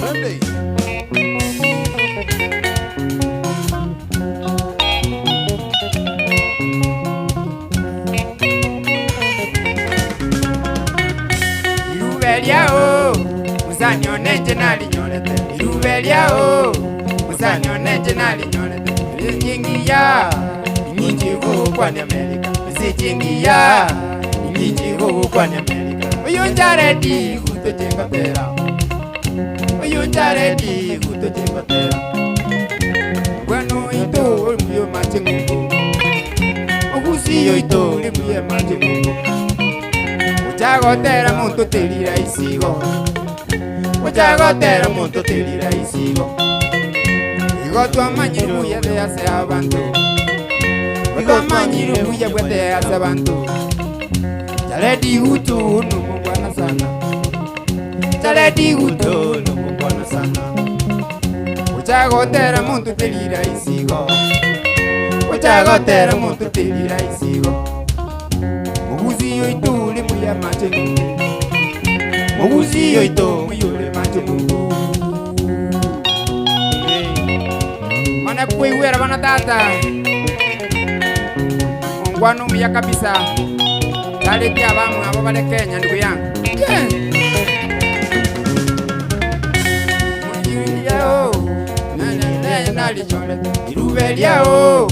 Sunday. Irubeliao, musanyo neje nali nyolete. Irubeliao, musanyo neje nali nyolete. Rizjingiya, nyinji go kwa Amerika. Rizjingiya, nyinji go kwa Amerika. Uyunjaredi kutojenga tera. Uyunjaredi kutojenga tera. Gwanu ito muyo machengu. Ogusiyo ito muyo machengu. Uchagotera muntu telira isigo. Uchagotera muntu telira isigo. Igo twamanyiru yede ase abantu. Igo manyiru yebwete ase abantu. Jaledi utu numubwana sana. Jaledi utu numubwana sana. Uchagotera muntu telira isigo. Uchagotera muntu telira isigo. Muguziyo itu muya machengu. Muguziyo itu muyule machengu. Mana kuiwera bana tata. Ongwanu muya kabisa. Kale kia bamu abo bale Kenya ndugu yangu. Muyuliao. Nali nyolete. Irubeliao.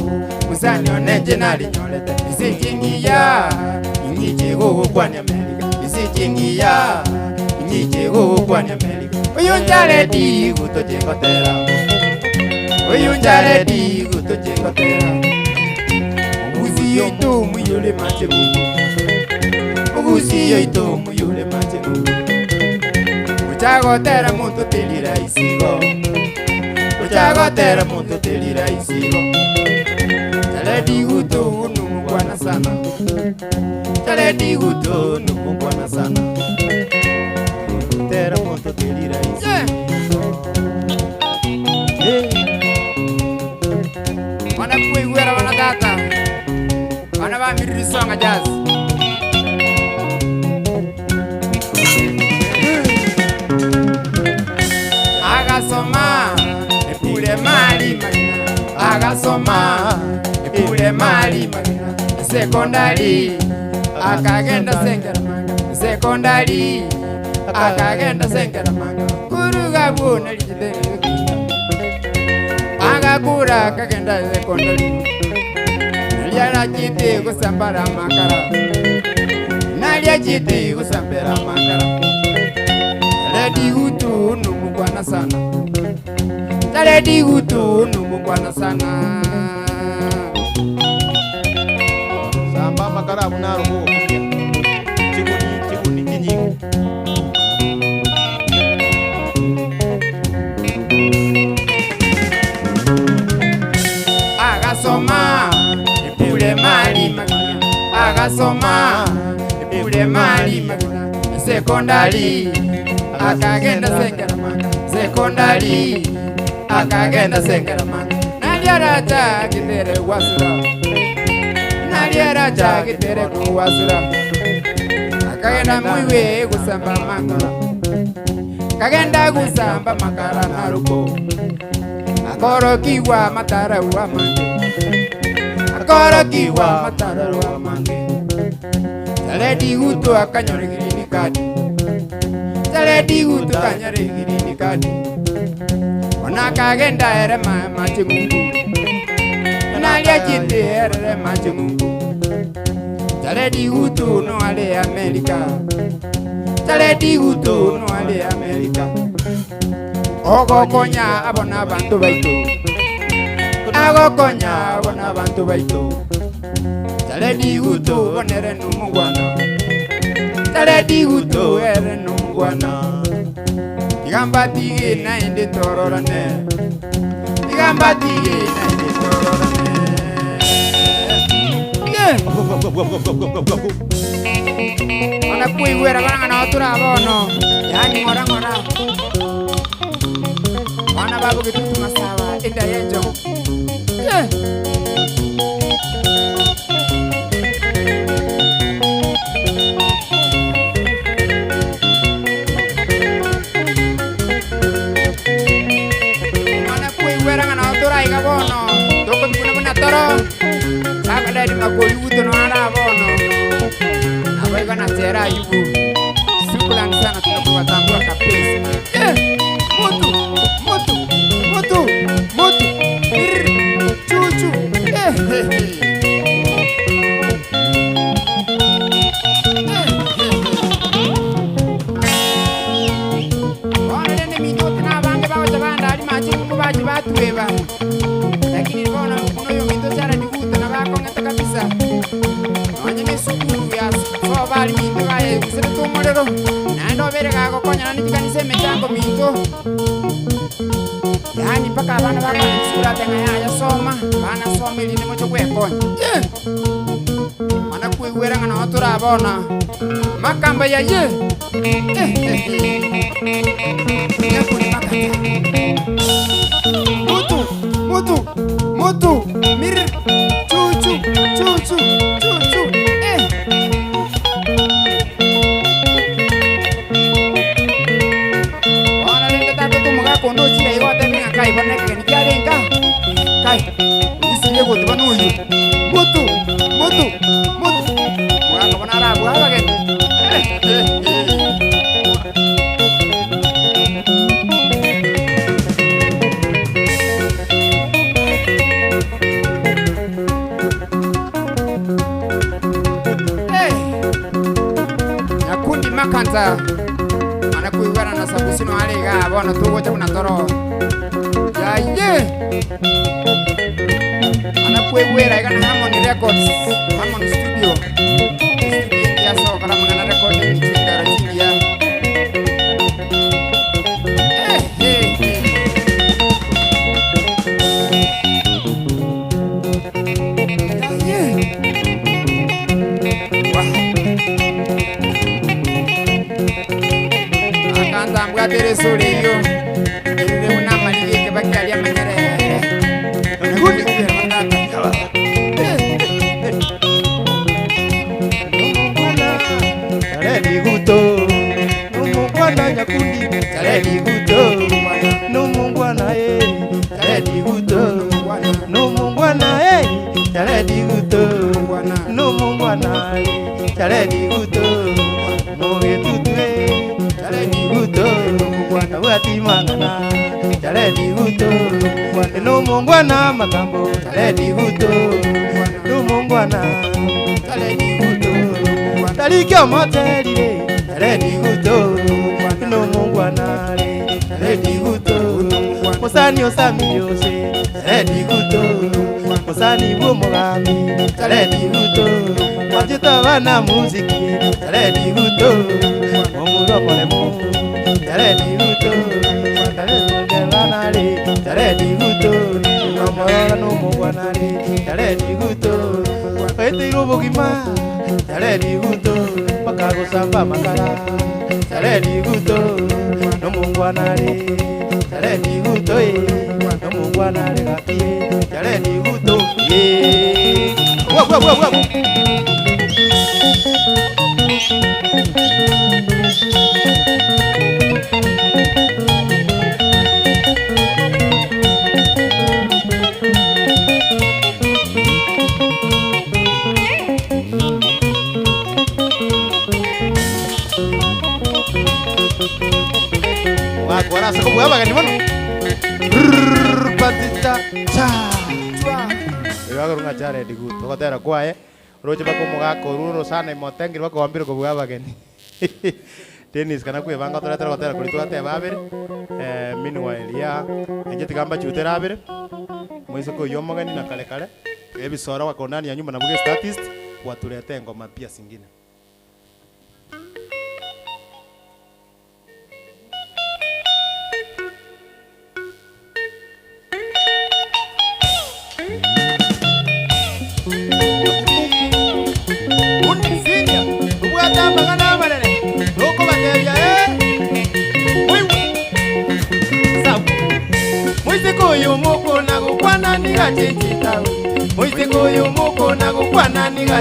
Musanyo neje nali nyolete. Rizjingiya. Nyinji go kwa Amerika. Rizjingiya. Nyinji go kwa Amerika. Uyunjaredi kutojenga tera. Uyunjaredi kutojenga tera. Muguziyo ito muyule machengu. Muguziyo ito muyule machengu. Uchagotera muntu telira isigo. Uchagotera muntu telira isigo. Jaledi uto numubwana sana. Jaledi uto numubwana sana. Tera muntu telira isigo. Wana kuiwera wana tata. Wana ba mirisonga jazz. Agasoma epule mali magina. Agasoma epule mali magina. Sekondari akagenda sengera manga. Sekondari akagenda sengera manga. Kuruga buna lijidere. Agakura akagenda sekondari. Naliara chiti kusambara makara. Nalia chiti kusambera makara. Jaledi utu numubwana sana. Jaledi utu numubwana sana. Samba makara munaro go. Chikuni kinyingi. Agasoma epule mali magina. Agasoma epule mali magina. Sekondari akagenda sengera manga. Sekondari akagenda sengera manga. Naliara cha kitere wasura. Naliara cha kitere kuwasura. Akagenda muiwe kusamba makara. Kagenda kusamba makara naruko. Akorokiwa matara wa mange. Akorokiwa matara wa mange. Jaledi utu akanyoregirini kadi. Jaledi utu kanyoregirini kadi. Wana kagenda ere machengu. Nalia chiti ere machengu. Jaledi utu no ale Amerika. Jaledi utu no ale Amerika. Ogo konya abona bantu baitu. Ago konya abona bantu baitu. Jaledi utu onere numugwana. Jaledi utu ere numugwana. Igamba tige na inde tororane. Igamba tige na inde tororane. Ona kuiwera bana na otura bono. Yani ngora ngora. Wana babu kitu masawa enda yenjo. Kadari makoyuto no ara bono. Abaga na tera yuko. Shukrani sana tunakutambua kabisa. Moto. Chuchu. Batueba lakini bona kuno yo mito chara dikuta na bako ngata kabisa wanyeme sukuru ya so bali mito baye kusere tumorero nando bere kako konya nani tikanise mechango mito yani paka abana bako sura tenga ya soma bana soma ili nemo chokwe konya mana kuiwera ngana otura bona makamba ya ye Moto, mir, chuchu. Wana lenda tato tu mga kondo chile yo ate mga kai bana kani kare nga. Kai, usile go tubanu yo. Moto. Mga kabana ra buha bagen. Makanza anakuigana na sabusino alega bona tugo cha kunatoro yaye anakuigwera igana Harmony Records Harmony Studio ya so kala mangana recording ni chindara chindia Tere soleyo ere una malige ke bakali amanyere ngudi kubera mandaka Tare diguto numungwana nyakundi tare diguto numungwana tare diguto numungwana tare diguto numungwana tare diguto mogetutwe tare diguto wati mangana tare diguto no mongwana makambo tare diguto no mongwana tare diguto tari kyo moteri tare diguto no mongwana tare diguto musani osami yose tare diguto musani bomogami tare diguto wajita bana muziki tare diguto omurokole tare diguto tare diguto amora no mongwanare tare diguto etiro bogima tare diguto makago samba makara tare diguto no mongwanare tare diguto no mongwanare gatie tare diguto wa Agora sako buha bagani mono. Patita cha. Ewa runga chare diguto kotera kwae. Roje bako mugako ruro sana imotengiri bako wambiro ko buha bagani. Dennis kana kwe banga totera kuri ate babere. Meanwhile ya njeti gamba chutera babere. Mwizo ko yomogani na kale. Ebisora wako ndani ya nyumba na buge statist watulete ngoma pia zingine. Muisikoyo moko na kukwana niga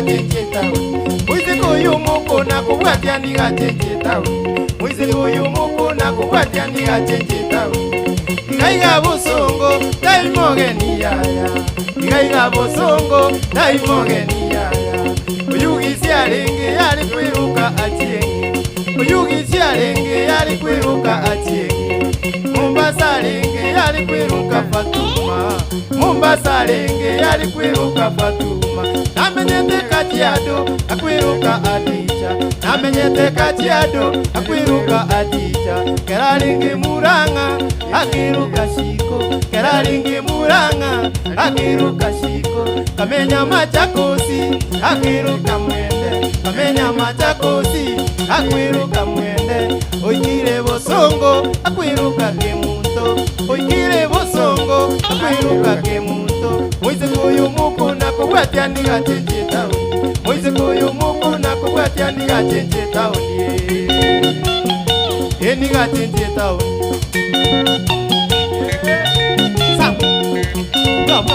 chenchetawe. Muisikoyo moko na kukwatya niga chenchetawe. Muisikoyo moko na kukwatya niga chenchetawe. igaiga busongo taimogeni yaya igaiga busongo taimogeni yaya uyugisi arenge yari kwiruka atiengi uyugisi arenge yari kwiruka atiengi Mombasa arenge yari kwiruka Fatuma Mombasa arenge yari kwiruka Fatuma namenyete Kajiado akwiruka Adija namenyete Kajiado akwiruka Adija keraringi Muranga akiruka Shiko keraringi Muranga akiruka Shiko kamenya Machakosi akiruka Mwende kamenya Machakosi akwiruka Mwende oikire Bosongo akwiruka Kemunto oikire Bosongo akwiruka Kemunto Moise koyo moko nakobwatia ndiga chenje tauni Moise koyo moko nakobwatia ndiga chenje tauni ndiga chenje tauni Sabu Gabo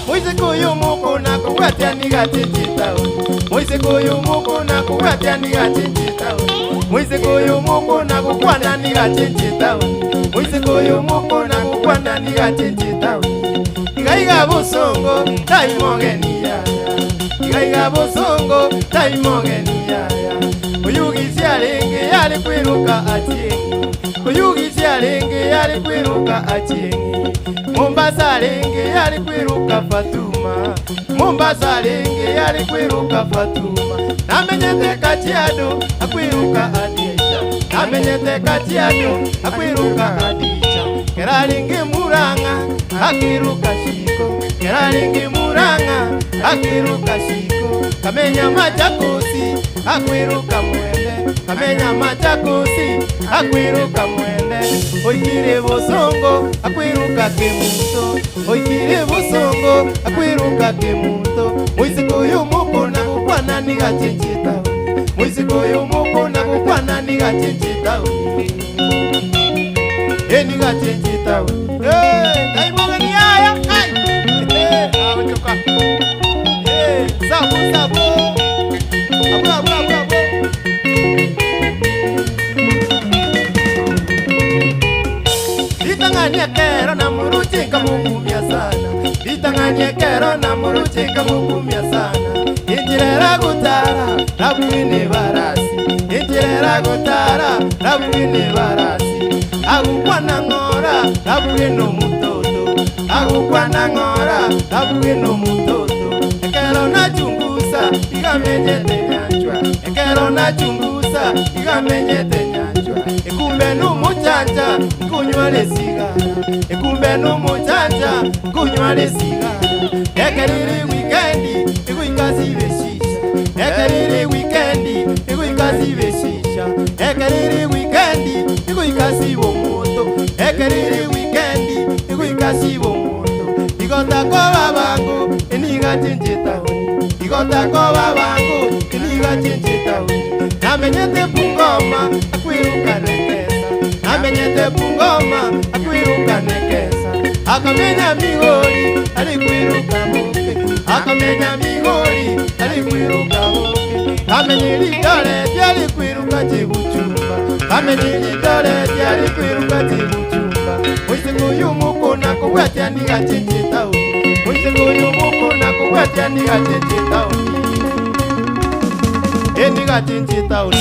Moise koyo moko nakobwatia ndiga chenje tauni Moise koyo moko nakobwatia ndiga chenje tauni Moise koyo moko nakukwana ndiga chenje tauni Moise koyo moko nakukwana ndiga chenje tauni igaiga busongo taimogeni yaya igaiga busongo taimogeni yaya uyugisi arenge yari kwiruka atiengi uyugisi arenge yari kwiruka atiengi Mombasa arenge yari kwiruka Fatuma Mombasa arenge yari kwiruka Fatuma namenyete Kajiado akwiruka Adija namenyete Kajiado akwiruka Adija keraringi Muranga akiruka Shiko keraringi Muranga akiruka Shiko kamenya Machakosi akwiruka Mwende kamenya Machakosi akwiruka Mwende oikire Bosongo akwiruka Kemunto oikire Bosongo akwiruka Kemunto Moise koyo moko nakukwana ndiga chenje tauni Moise koyo moko nakukwana ndiga chenje tauni ndiga chenje tauni taimogeni yaya awechoka sabu sabu abu Ditanganye kero na muruchinga mugumya sana Ditanganye kero na muruchinga mugumya sana Injirera gutara rabwine barasi Injirera gutara rabwine barasi Agukwana ngora rabwine mutoto Agukwana ngora rabwine mutoto Ekero na chungusa igamenyete nyanjwa Ekero na chungusa igamenyete nyanjwa Ekumbe numuchanja kunywale sigara Ekumbe numuchanja kunywale sigara Ekeriri wikendi ikuikazibe shisha Ekeriri wikendi ikuikazibe shisha Ekeriri wikendi ikuikasibo moto Ekeriri wikendi ikuikasibo moto Igota kwa babangu eniga chenje tauni Igota kwa babangu eniga chenje tauni Namenyete Bungoma akwiruka Nekesa Namenyete Bungoma akwiruka Nekesa Akamenya Migori alikwiruka Moke Akamenya Migori alikwiruka Moke Kamenyili dole diali kwiruka Chibuchumba Kamenyili dole diali kwiruka Chibuchumba Moise koyo moko nakobwatia ndiga chenje tauni Moise koyo moko nakobwatia ndiga chenje tauni ndiga chenje tauni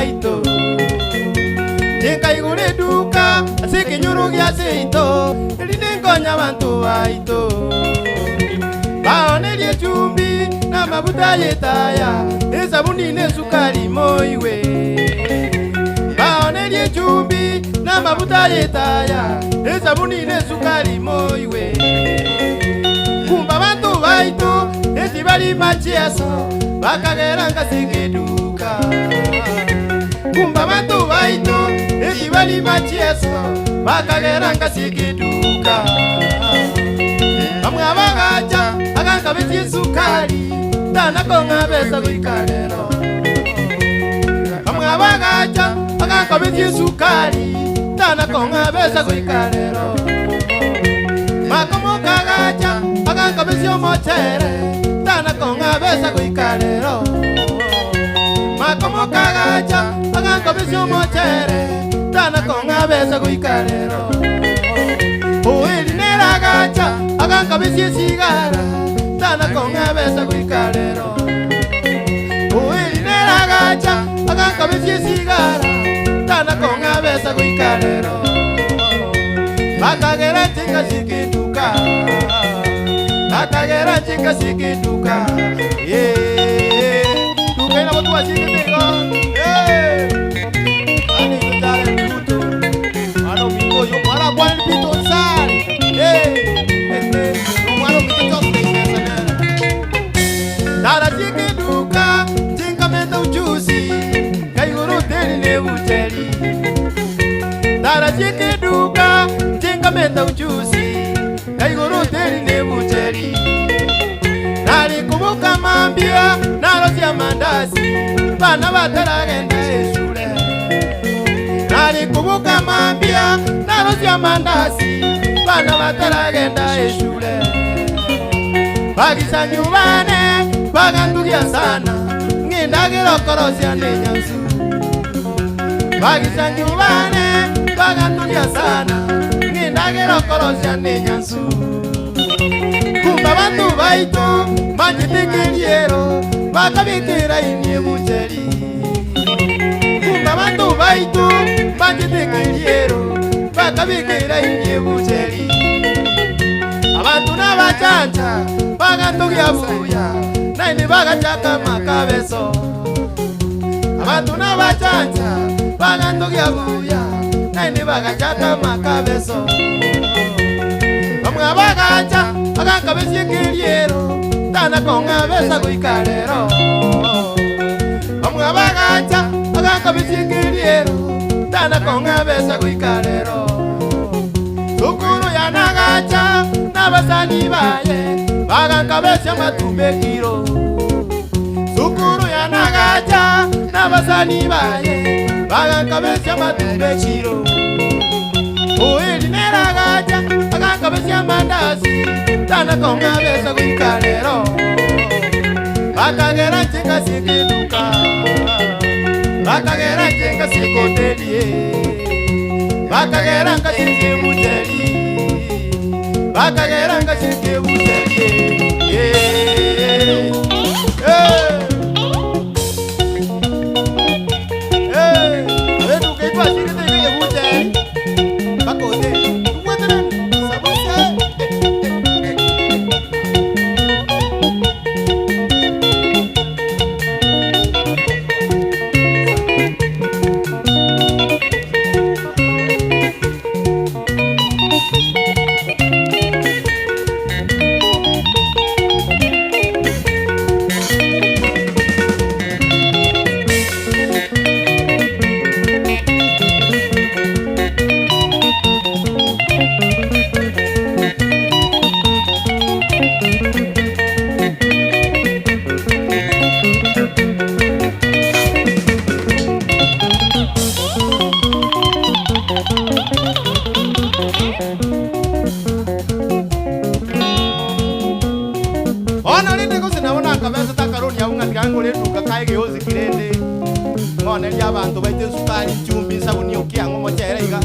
baito Nika igure duka asiki nyurugi asito Elinengonya bantu baito Baonelie chumbi na mabuta yetaya Esabuni ne sukari moiwe Baonelie chumbi na mabuta yetaya Esabuni ne sukari moiwe Kumba bantu baito eti bali machieso Bakagera ngasike duka Kumba bantu baito eti bali machieso Bakagera ngasike duka Bamwe abagacha aganka biti sukari Tana konga besa kuikalero Bamwe abagacha aganka biti sukari Tana konga besa kuikalero Makomo kagacha aganka biti omochere Tana konga besa kuikalero Makomo kagacha aganka biti omochere Tana konga besa kuikalero Oeli nera gacha aganka bisi sigara Tana konga besa kuikalero Oeli nera gacha aganka bisi sigara Tana konga besa kuikalero Bakagera chinga sikituka Bakagera chinga sikituka Tukena watu wa sikitiko Ani tutare mikuto Ano miko yo para kwa nipito sari Umano mikuto stekesa Dara sikituka Chinga menda ujuzi Kaiguru teri ne buteri Dara sikituka Chinga menda ujuzi Kaiguru teri ne buteri Nari kubuka mambia Narosi ya mandazi Bana bataragenda eshure Nari kubuka mambia Narosi ya mandazi Bana bataragenda eshure Bagisa nyubane Bagandugia sana Ngindagiro korosya nenyansu Bagisa nyubane Bagandugia sana Ngindagiro korosya nenyansu Kumba bantu baito Manjitikiriero Bakabikira inye buteri Kumba bantu baito Manjitikiriero Bakabikira inye buteri Abantu n'abachanja Bagandugia buya Naini bagachaka makabeso Abantu n'abachanja Bagandugia buya Naini bagachaka makabeso Bamwe abagacha aganka besikiriero Tana konga besa kuikalero Bamwe abagacha aganka besikiriero Tana konga besa kuikalero Sukuru ya nagacha Nabasani baye Baganka besa matumbekiro Sukuru ya nagacha Nabasani baye Baganka besa matumbekiro Oeli nera gacha Aganka besa mandazi Tana konga besa kuikalero Bakagera chinga sikituka Bakagera chinga sikotelie Bakagera nga chinga muteli Bakagera nga chinga muteli Abetu keitwa sikiteke muteli Bakote Mwetere Sabose Ng'oneria abantu baite sukari chumbi sabuni okiang'o mochere iga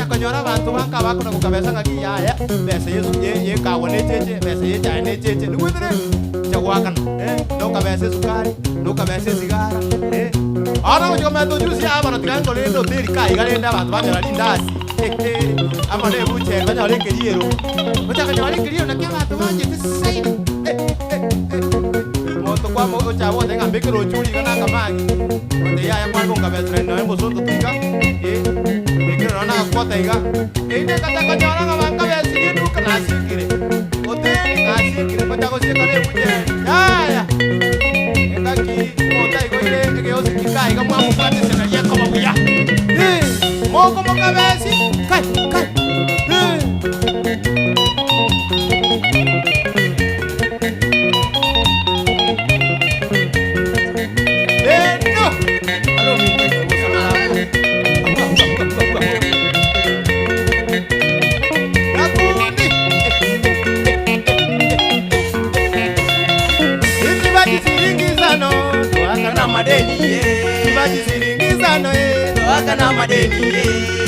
konyora abantu bakabakona kukabesa ng'aki yaya besa yesu ye kago necheche besa ye chai necheche nigwethire chagwakana nukabesa sukari nukabesa sigara Ana mo choma to jusi aba no triangle lendo teri kai galenda abantu banyara lindasi. Ama ne buche banyara keriero. Bachaka nyara keriero na kya abantu banje tisai. Moto kwa mo chawo tenga mbekero churi kana kamagi. Onde ya kwa ngonga betre no embo soto tika. Mbekero na kwa taiga. Ne kata kanyara ngabanga besi ni kana sikire. Oteri na sikire bachako sikale buche. Ya. Engaki mota ikoire ke osikai kama mfate sena yako mabuya. Moko mokabesi. Kai.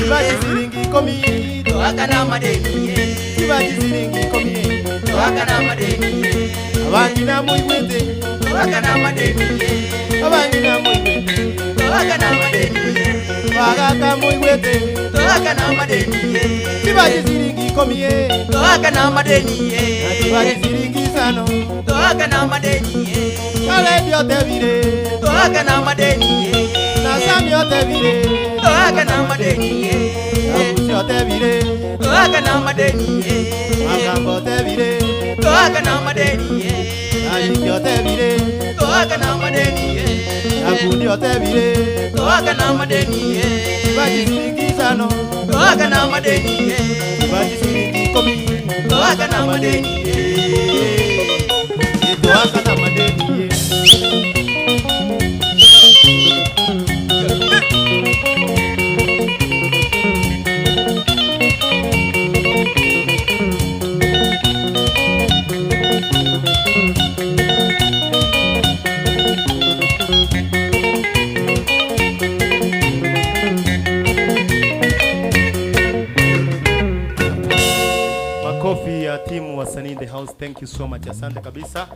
Toaka siringi komi toaka na madeni kibaji siringi komi toaka na madeni abangi na muigwete toaka na madeni abangi na muigwete toaka na madeni baga ka muigwete toaka na madeni kibaji siringi komi toaka na madeni kibaji siringi sano toaka na madeni kale dio te vire toaka na madeni na samio te vire toaka na madeni abujo te vire toaka na madeni agambo te vire toaka na madeni alikyo te vire toaka na madeni abudio te vire toaka na madeni baji siringi sano toaka na madeni baji siringi komi toaka na madeni toaka na madeni. Makofi ya timu wasanii in the house. Thank you so much. Asante kabisa.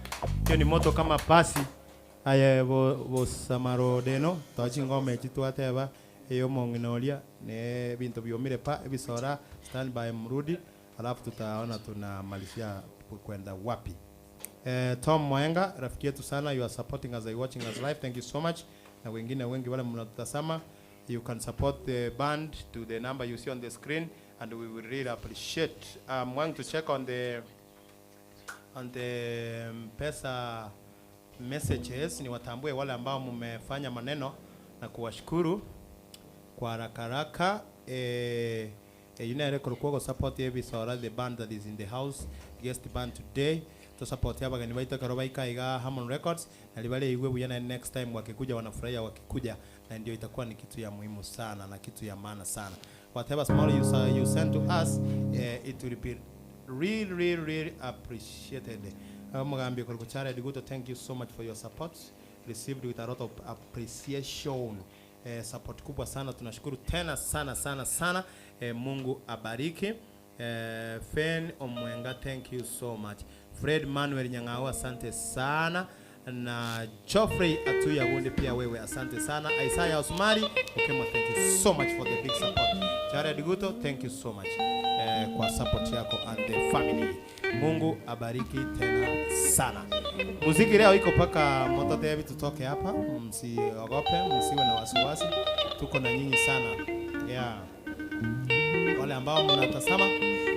Hiyo ni moto kama pasi. Aya bo samaro deno. Tachi ngome chitwateba. Eyo monginolia ne bintu byomire pa ebisora stand by mrudi. Alafu tutaona tunamalizia kwenda wapi. Tom Mwenga, rafiki yetu sana, you are supporting us, watching us live. Thank you so much. Na wengine wengi wale mnatutazama, you can support the band to the number you see on the screen and we will really appreciate. I'm going to check on the pesa messages. Ni watambue wale ambao mmefanya maneno na kuwashukuru kwa haraka. Kulikuwa support ebisora the band that is in the house, guest band today to support abagani baita karobaika iga Harmon Records na libale igwe buyana next time wakikuja wanafurahia wakikuja, na ndio itakuwa ni kitu ya muhimu sana na kitu ya maana sana. Whatever small you send to us, it will be really appreciated. Mugambi Kolkuchara Diguto, thank you so much for your support, received with a lot of appreciation. Support kubwa sana, tunashukuru tena sana. Mungu abariki. Fen Omwenga, thank you so much. Fred Manuel Nyangao, asante sana. Na Geoffrey Atuya Wundi pia wewe asante sana. Isaiah Osmari Okemo, thank you so much for the big support. Chara Diguto, thank you so much kwa support yako and the family. Mungu abariki tena sana. Muziki leo iko paka moto tevi tutoke hapa. Msiogope, msiwe na wasiwasi. Tuko na nyinyi sana. Yeah. Wale ambao mnatazama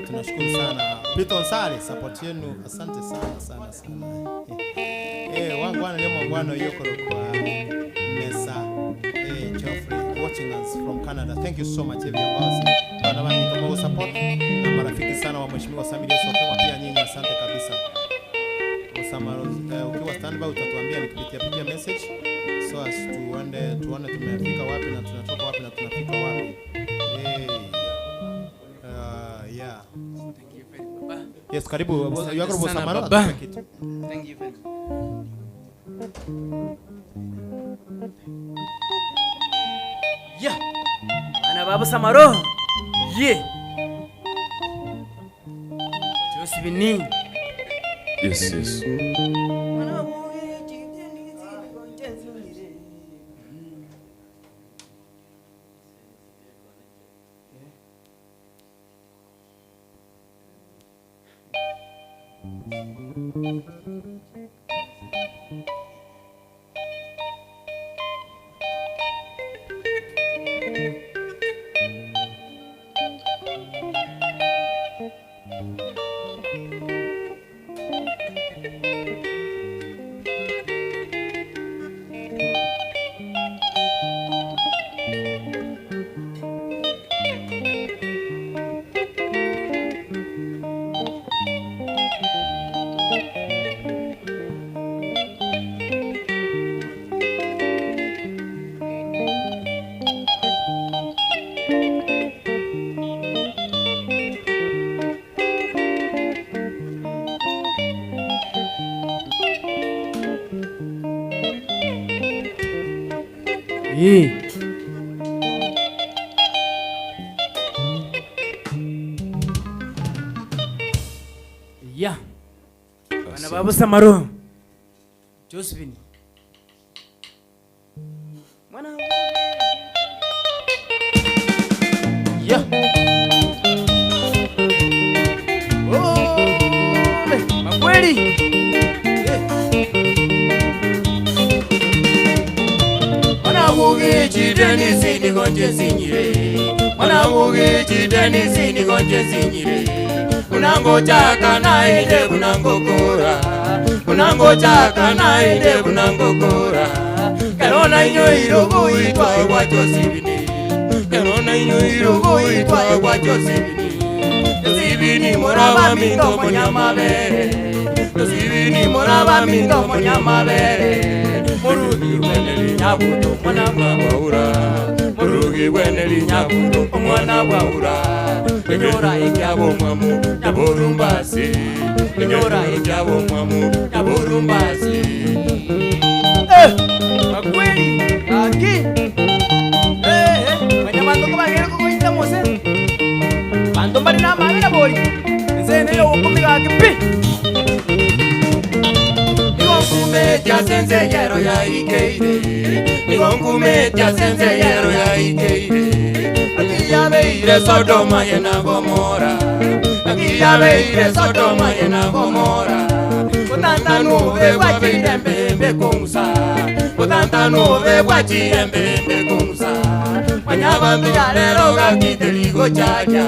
tunashukuru sana. Pito Nsari, support yenu asante sana. Wangwana leo mwangwana yoko kwa mesa. Geoffrey watching us from Canada. Thank you so much everyone. Bana bani kwa support na marafiki sana wa mheshimiwa Samiri Sokewa pia nyinyi asante kabisa. Usamaro ukiwa standby utatuambia nikipitia message so as tuone tumefika wapi na tunatoka wapi na tunafika wapi. Yeah. Thank you very much. Yes, karibu. Yako Usamaro. Thank you very much. Yeah. Ana baba Samaro. Yeah. Josibini. Yes. Ya. Bana babu Samaro. Josephine. Mwana. Ya. Oh, makweli. Mwana chideni sini gonje sinyire. Mwana chideni sini gonje sinyire. Kunango chaka na ide kunango kora. Kunango chaka na ide kunango kora. Kerona inyo irugu itwa kwa Josephine. Kerona inyo irugu itwa kwa Josephine. Josephine moraba minto monyamabere. Josephine moraba minto monyamabere. Murugi weneli nyabuto mwana waura. Murugi weneli nyabuto mwana waura. Enyora ikyabo mwamu yaburumbasi. Enyora ikyabo mwamu yaburumbasi. Makweli aki. Banyamando ko bagera ko kuita mose. Bando mari na mabira bori. Nzene yo kumiga kipi. Nigonkume tya senze yero ya ikeire. Nigonkume tya senze yero ya ikeire. Akiyabeire Sodoma yena Gomora. Akiyabeire Sodoma yena Gomora. Kutanta nube kwa chiyembe kumusa. Kutanta nube kwa chiyembe kumusa. Manyabambi ya lero gakiteligo chacha.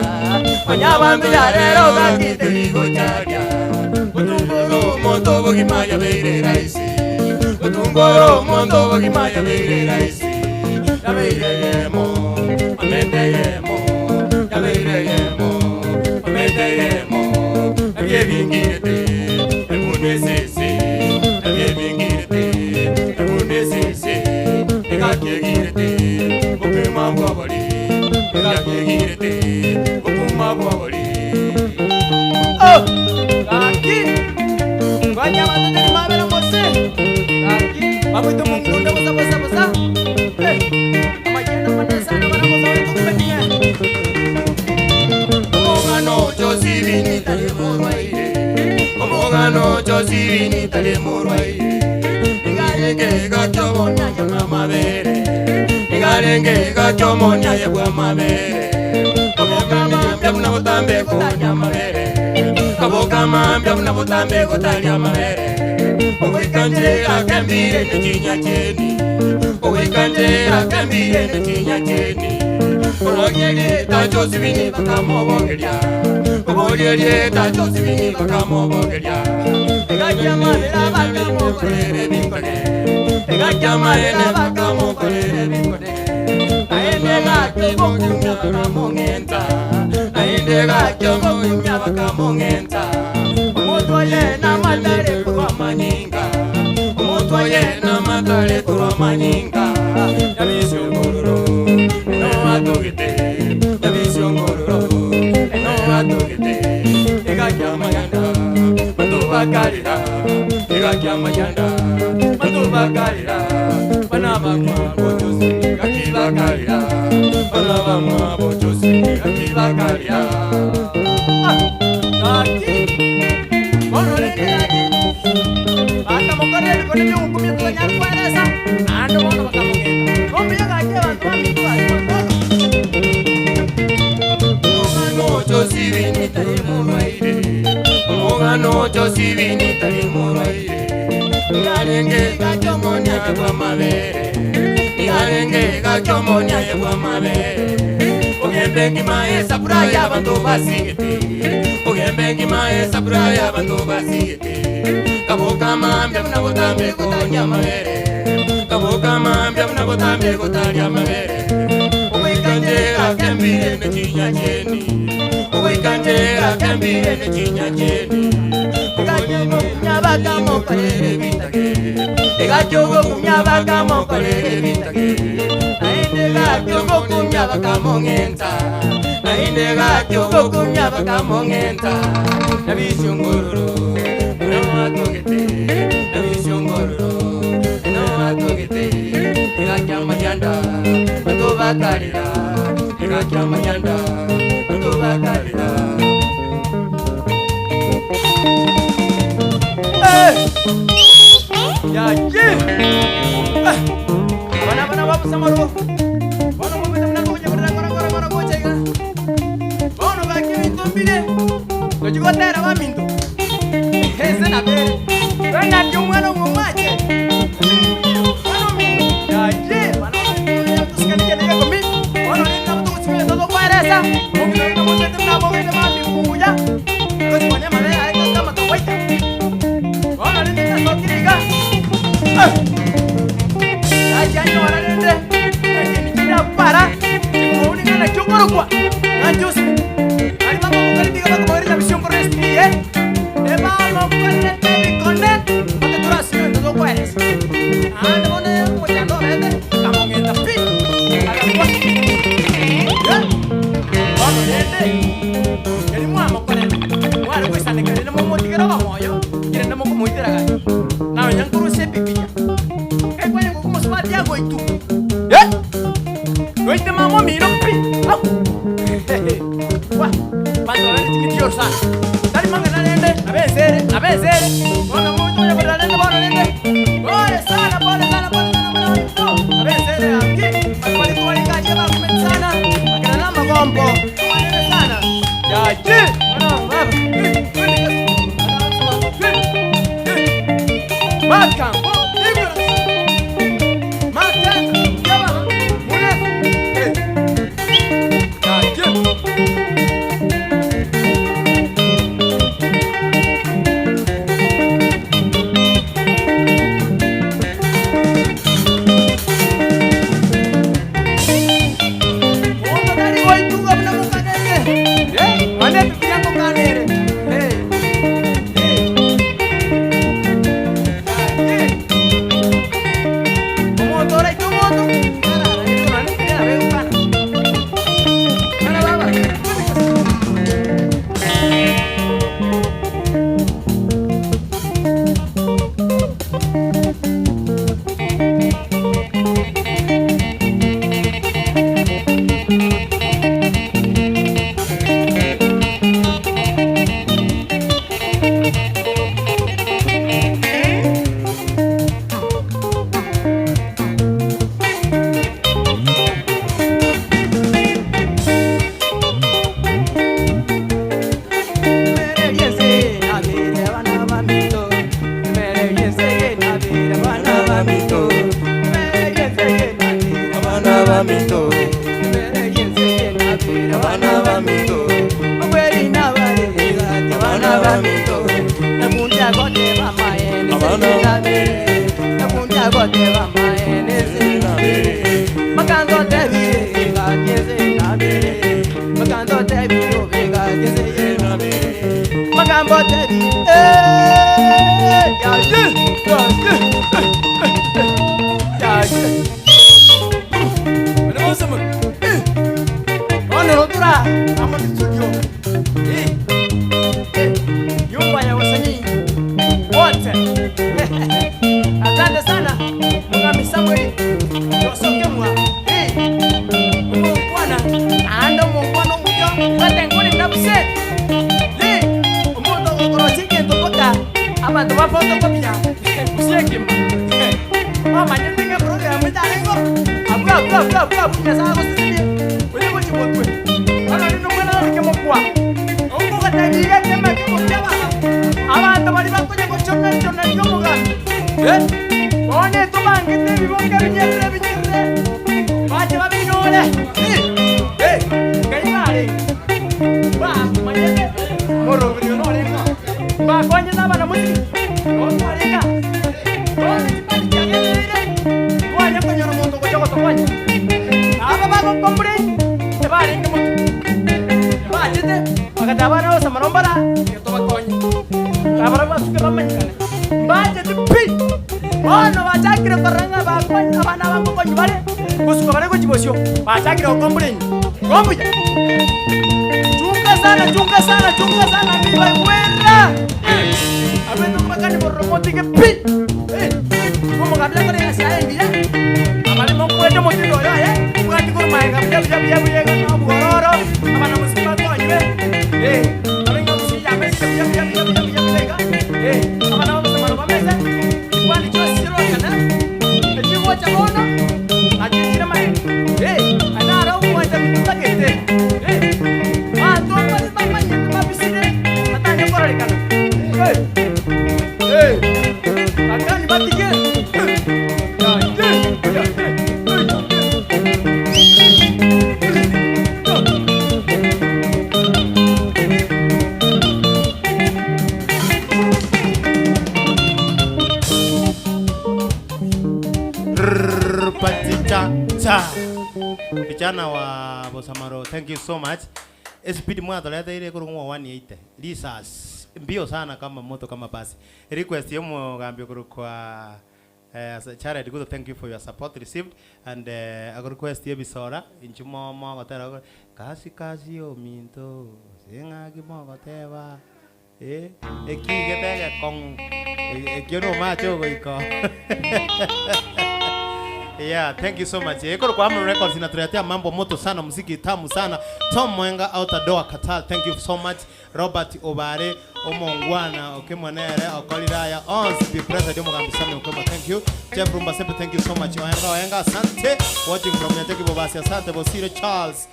Manyabambi ya lero gakiteligo chacha. Utungoro moto bogimaya beire raisi. Utungoro moto bogimaya beire raisi. Ya beire yemo, amende yemo. Ya beire yemo, amende yemo. Ebye bingirete, ebune sese. Ebye bingirete, ebune sese. Egake girete, okuma bwabali. Egake girete, okuma bwabali. Oh! Kaki! Banyamando ni mabera mose. Kaki! Mabuto mungunda bosa. Amayena manasana bana bosa wetukumenya. Omogano Josephine tale morwaire. Omogano Josephine tale morwaire. Igarenge gachomonya ya mamabere. Igarenge gachomonya ya bwamabere. Omogama mbya butambe ko nyamabere. Kabokama mbya butambe ko nyamabere. Owikanje akambire ntinya cheni. Owikanje akambire ntinya cheni. Orogere ta Josephine bakamobogeria. Orogere ta Josephine bakamobogeria. Egajamara bakamogerere bikore. Egajamara bakamogerere bikore. Aende gakibokunya bakamongenta. Aende gakibokunya bakamongenta. Omotoye na matare kwa manyinga. Omotoye na matare kwa manyinga. Yabisyo ngororo. No atogete. Yabisyo ngororo. No atogete. Egajamara bakalira. Egajamara bakalira. Banabakwa bojosi gakibakalira. Banabamwa bojosi gakibakalira. Aki Moroleke aki Baka mokorele kone mi ukumi kwenye kueleza Ando mono baka mongeta Kombi ya kake bantu wa mitu wa imotono Omogano Josephine tale morwaire. Omogano sibini tari moroire Niarenge gachomonia yebwa mabere Niarenge gachomonia yebwa mabere Ogembe ngimae saburaya abantu basigete Ogembe ngimae saburaya abantu basigete Kaboka mambya munabotambe konya mabere Kaboka mambya munabotambe kotaria mabere Oikanje akembire ne chinya cheni Oikanje akembire ne chinya cheni Gachogo kunyabaka mokolere bitage Gachogo kunyabaka mokolere bitage Naende gachogo kunyabaka mongenta Naende gachogo kunyabaka mongenta Nabishongororo Namatogete Nabishongororo Namatogete Gachamayanda Matobakarira Gachamayanda Matobakarira Ya ye. Mana bapak sama lu. Mana mau minta menanggung orang bocah kan. Mana bagi mintu bide. Kau juga tera wa mintu. Heze na be. Kana jumwa no ngomaje. Ya ye. Mana terus kan dia dengan kami. Mana ni nak tu semua tu kuara sa. Mungkin nak mau tetap nak mau kita mati puja. Terus semuanya mana ada kita mati waita. Mana ni nak sok kiriga. Aja orang ini, ini tidak parah. Mau ni nak cukur gua, lanjut. Hari malam mau kali tiga malam hari habis cukur resti ya. Mau kali nanti konek, pakai durasi untuk gua es. Anda mau ni mau jalan ada, kamu ngenda pi, ada gua. Mau ni, jadi mau kali, mau ada gua sana kali, mau tiga orang mau yo, kira mau mau tiga kan. Nah yang kurus pipinya. Dia gua itu, ya? Gua itu mau minum pi, wah, pantulan tinggi tior sa. Tadi mangan nende, abeser, mana mau itu yang berada di bawah nende, boleh sana, abeser lagi, balik tu balik aja bang, main sana, makan nama kompo, boleh sana, jadi, makan. Asante sana Mungami Samuel Yosoke mwa Mungwana Ando mungwana mungyo Watengoni napse Umuto kukuro chiki Tukota Ama tuwa fotokopia Kusieki Mama nyendinge program Mitalengo Abu Nyasa ako sisini Kwenye kuchi motwe Ano nino mwana Nike mokwa Ungu katagiga Kema kimo Kema Ama anta bakatabana bose amanombara tubakonye abara basuke bamenyekane mbaje tipi ono bachakire koranga bakonye abana bakonye bare gusuka bare ku kibosyo bachakire okombulenyi kombuja chunga sana biba kwenda abendo makani boromoti ke pi como kabla kore ya sai ndia abale mo kwenda mo tindo ya ukati ko mai kabla bia no bororo abana musima konye abenga musija mesi bia abana mo sama bameza kwani cho siro kana ejibo cha bona ajira mai ana ro mo ta kete Vijana wa Bosamaro, thank you so much. Speed mwana leta ile kurungwa 180. Lisas mbio sana kama moto kama basi. Request yemo gambio kurukwa Charity, good, thank you for your support received, and I request you bisora inchumo mo gotera kasi yo minto singa gi mo goteba ekigete con ekiono macho goiko. Yeah, thank you so much. Eko kwa Amon Records inatuletea mambo moto sana, muziki tamu sana. Tom Mwenga Outdoor Katal, thank you so much. Robert Obare, Omongwana, Okemwanere, Okoliraya, Ons, be present, Omogambisame, Okema, thank you. Jeff Rumbasepe, thank you so much. Oenga, Sante, watching from Yateki Bobasi, Sante, Bosiro Charles,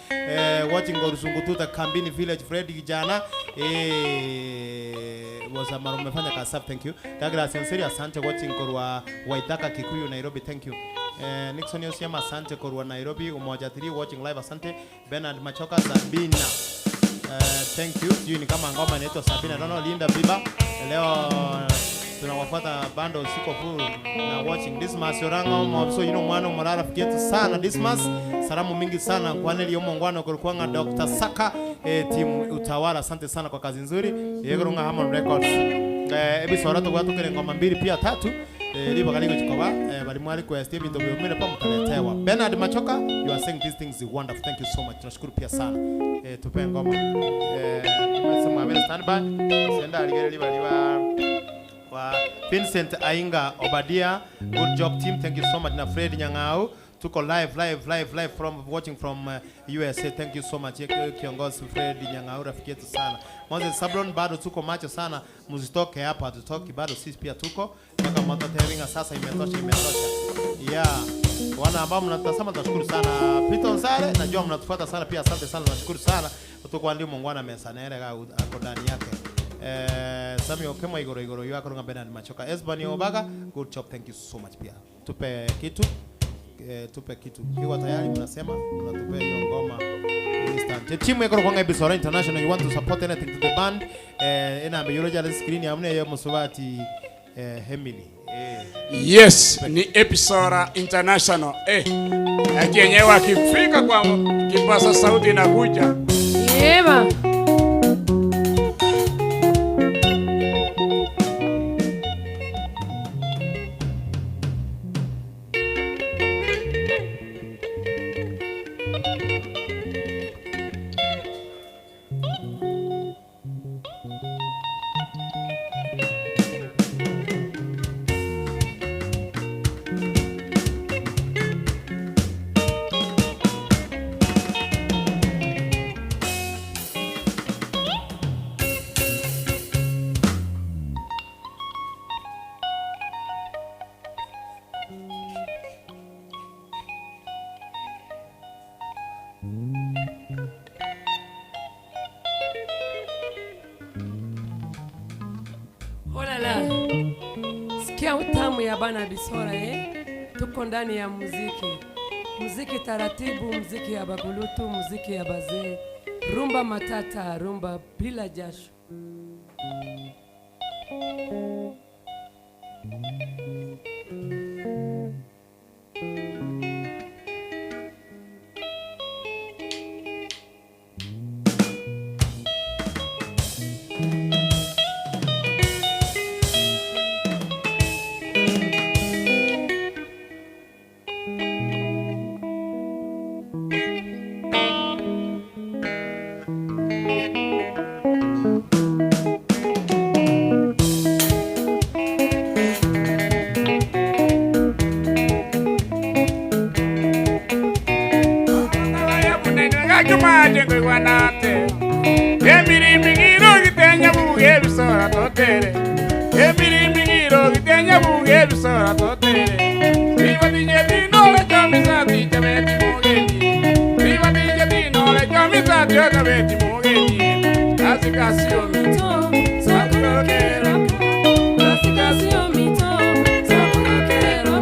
watching Gorusungututa, Kambini Village, Freddy Gijana, was a marumefanya kasap, thank you. Douglas Senseri, Sante, watching Korwa, Waitaka, Kikuyu, Nairobi, thank you. Nixon Yosema, Sante, Korwa, Nairobi, Umoja 3, watching live, Asante, Bernard Machoka, Sabina. Thank you. Sijui ni kama ngoma inaitwa Sabina. I don't know, Linda Biba. Leo tunawafuata bando siko full na watching Dismas Yorango. So you know mwana mwarara fikietu sana Dismas. Salamu mingi sana kwa neli yomo ngwano kulikuanga Dr. Saka team utawala. Asante sana kwa kazi nzuri. Yegerunga Amon Records. Episode to watu kile ngoma 2 pia 3. Liba kaliko chikoba bali mwali kwa STV ndio mimi pa mtaletewa. Bernard Machoka, you are saying these things is wonderful. Thank you so much. Tunashukuru pia sana. Tupe ngoma. Tumesema abele standby. Senda aligere liba wa Vincent Ainga Obadia. Good job team. Thank you so much. Na Fred Nyangao. Tuko live from watching from USA. Thank you so much. Kiongozi Fred Nyangao rafiki yetu sana. Moses Sablon bado tuko macho sana. Muzitoke hapa tutoki bado sisi pia tuko. Mpaka moto teringa sasa imetosha. Yeah. Wana ambao mnatazama tunashukuru sana. Peter Nsare najua mnatufuata sana pia, asante sana, tunashukuru sana. Tuko ndio Mungu amesanere ako ndani yake. Sami Okemo igoro yako runga Bernard Machoka. Esbani Obaga, good job, thank you so much pia. Tupe kitu. Kiwa tayari mnasema mnatupe hiyo ngoma instant. Timu yako kwa Episode International, you want to support anything to the band? Ina ameyoloja la screen amne hiyo Musubati Hemili. Yes, ni Episode International. Akienyewe akifika kwa kipasa sauti inakuja. Eva. Olala. Sikia utamu ya Bana Bisora Tuko ndani ya muziki. Muziki taratibu, muziki ya bagulutu, muziki ya bazee. Rumba matata, rumba bila jasho. juma jengo wanate. Emiri mingiro gitenya buge bisora totere. Emiri mingiro gitenya buge bisora totere. Viva DJ Dino le jamisa di jameti mogeni. Viva DJ Dino le jamisa di jameti mogeni. Asicasio mito, sakura kero. Asicasio mito, sakura kero.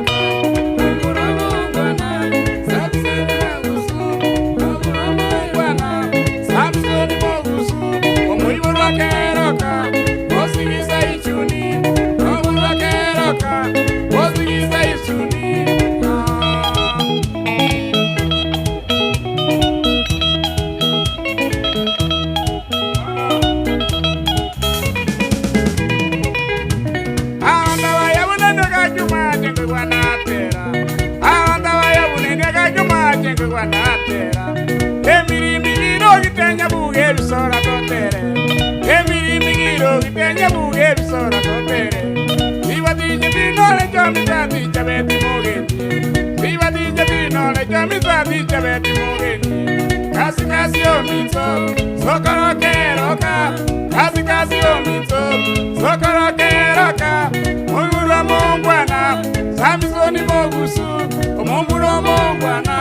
Mungura mungwana, sapseni magusu. Mungura mungwana, sapseni magusu. Omuyibura keroka, osigisa ichuni. Omuyibura keroka, osigisa ichuni. Emiri migiro gitenya buge bisora totere. Emiri migiro gitenya buge bisora totere. Viva DJ Dino le jamisa di jameti mogeni. Viva DJ Dino le jamisa di jameti mogeni. Kasi kasi o mito, sokoro keroka. Kasi kasi o mito, sokoro keroka. Mungura mungwana, Samsoni mogusu. Mungura mungwana,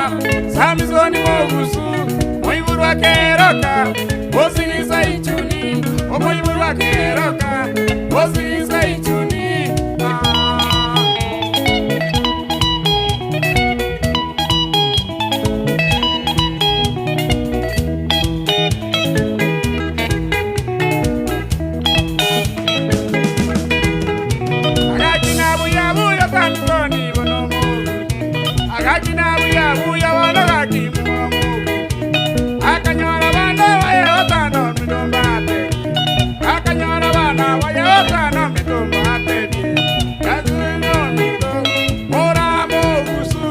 Samsoni mogusu. Moiburu keroka, osigisa ichuni. Moiburu keroka, osigisa ichuni. Agakina buya buya wana gakimu. Akanyora bana waya otano midombate. Akanyora bana waya otano midombate. Kazuno mito, mora mogusu.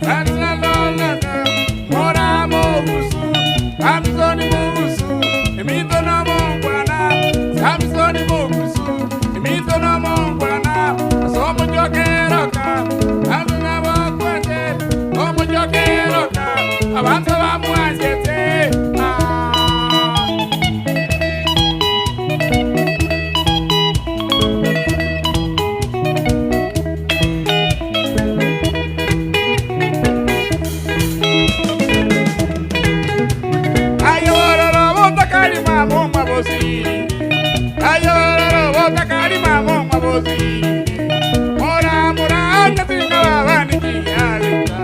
Kazuno mora mogusu. Samsoni mogusu, mito no mongwana. Samsoni mogusu, mito no mongwana. Somo jokeroka, azuna wakwete. Somo jokeroka, avanza vamuanjete. Ayororo bota kalima mumma bosi. Ayororo bota kalima mumma bosi. Mora mora natinga babani kiyalika.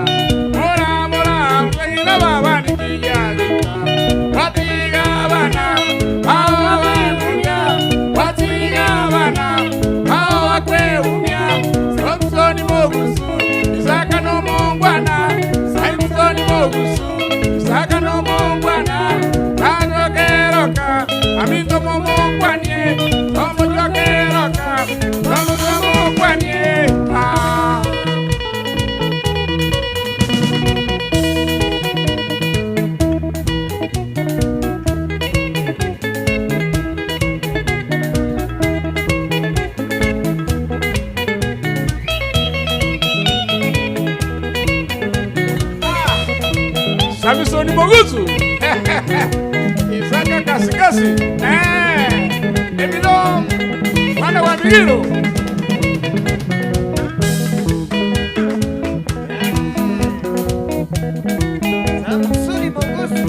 Mora mora natinga babani kiyalika. Watiga bana, awa munya. Watiga bana, awa kwe umya. Samsoni mogusu, isaka no mongwana. Samsoni mogusu, isaka no mongwana. Kano keroka, amito mongwanie. Tomo jokeroka, tomo mongwanie. Samsoni mogusu. Isaka kasikasi. Emilo, mwana wa migiro. Samsoni mogusu.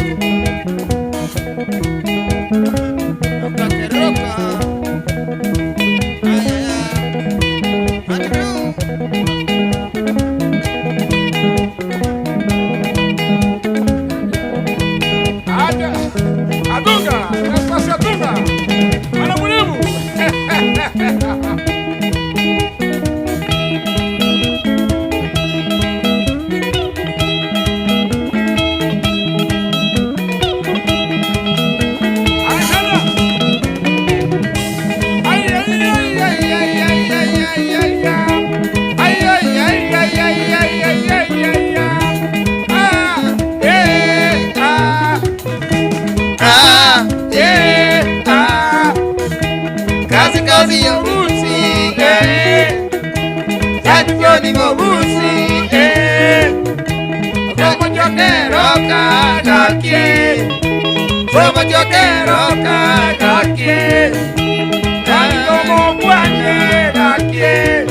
Roka keroka. Ayaya. Adru. Adunga, Adunga, Ana Munibu. jokeroka gakie Somo jokeroka gakie Kakibomo kwanye gakie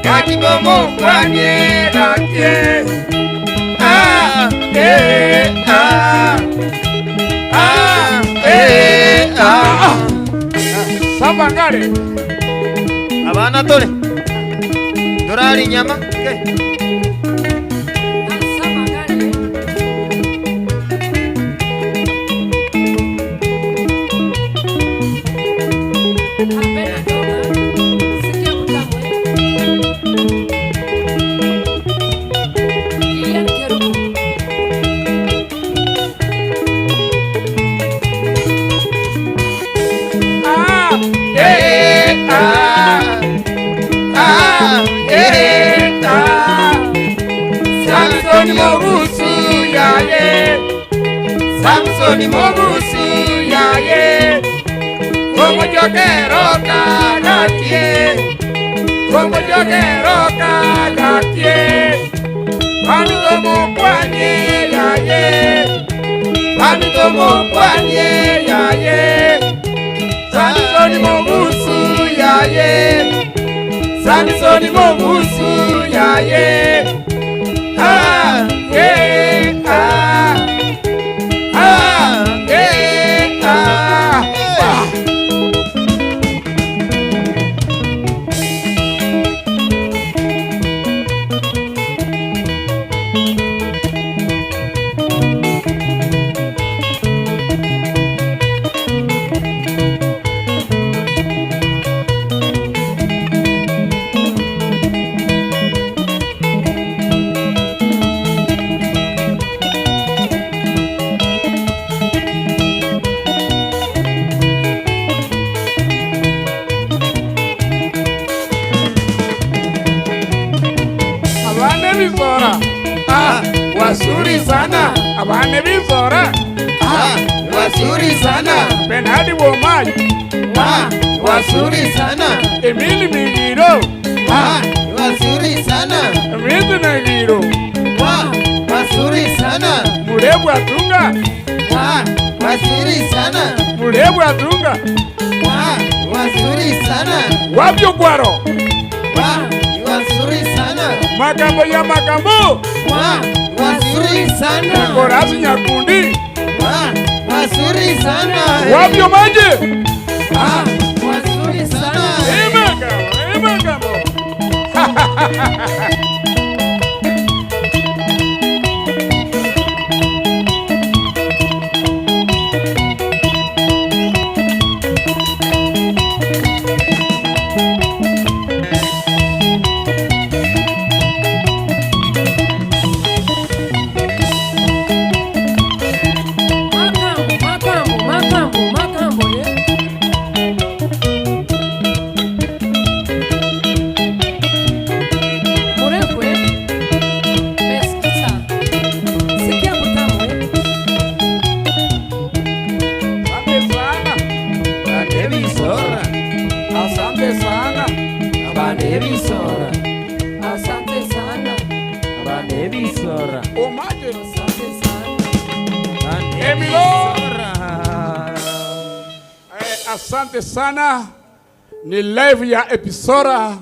Kakibomo kwanye gakie Sabangare. Abana tole Dorari nyama ke Samsoni Mobusu yaye Samsoni Mobusu yaye Como jokeroka gakie Como jokeroka gakie Panu tomo kwanye yaye Panu tomo kwanye yaye Samsoni Mobusu yaye Samsoni Mobusu yaye Wazuri sana abane bizora wazuri sana Benadi Womayi wazuri sana Emili Migiro wazuri sana Rindu Nagiro wazuri sana Murebu Atunga wazuri sana Murebu Atunga wazuri sana Wabyo Gwaro wazuri sana Magambo ya Magambo wazuri sana Korasi Nyakundi wazuri sana Wabyo Maje wazuri sana Magambo Asante sana, ni live ya Episora.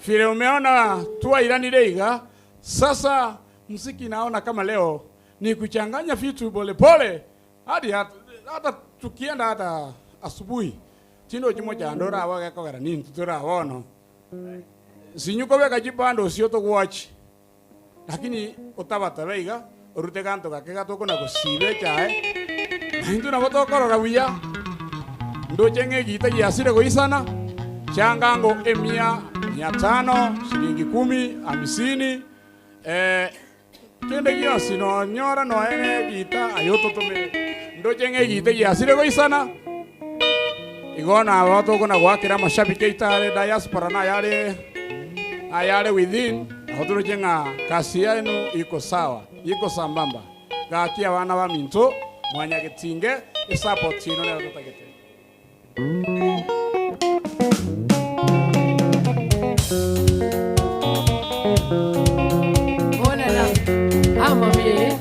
Vile umeona tua Irani Reiga. Sasa muziki naona kama leo ni kuchanganya vitu pole pole hadi hata tukienda hata asubuhi. Chindo chimoja andora waga kwa nini tutora wono. Sinyuko weka jipando sio to watch. Lakini utabata Reiga urute kanto kakega toko na kusibe chae. Hindu na boto koroga wiya. Ndo chenge gita yasire goisana changango emia 500 shilingi 10 50 kende kiasi no nyora no ene gita ayoto tome ndo chenge gita yasire goisana igona watu kuna gwakira mashabiki itare diaspora na yale within ahotoro chenga kasi yenu iko sawa iko sambamba gakia wana wa minto mwanya getinge support chino na tutagete Hola, amo bien.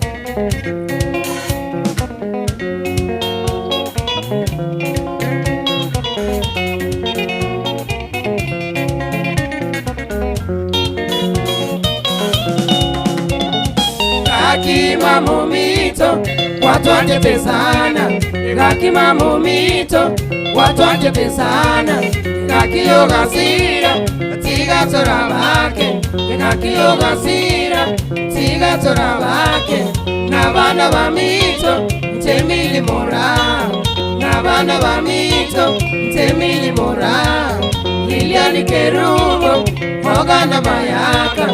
watu wachete sana, ikakima mumito, watu wachete sana, ikakiyoga sira, tiga tora bake, ikakiyoga sira, tiga tora bake, na bana bamito, mtemili mora, na bana bamito, mtemili mora, Liliani Kerubo, Ogana Mayaka,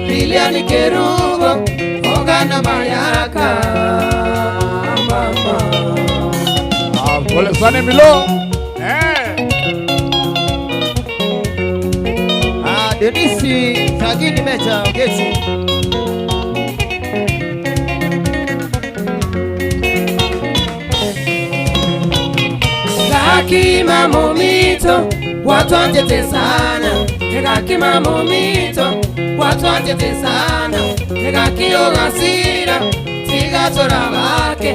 Liliani Kerubo, Ogana Mayaka, mama. Pole sana Milo. Denisi Sagini Mecha Gesi. Kakima mumito, watu wachete sana, kakima mumito, watu wachete sana, kakiyoga sira, tiga tora bake,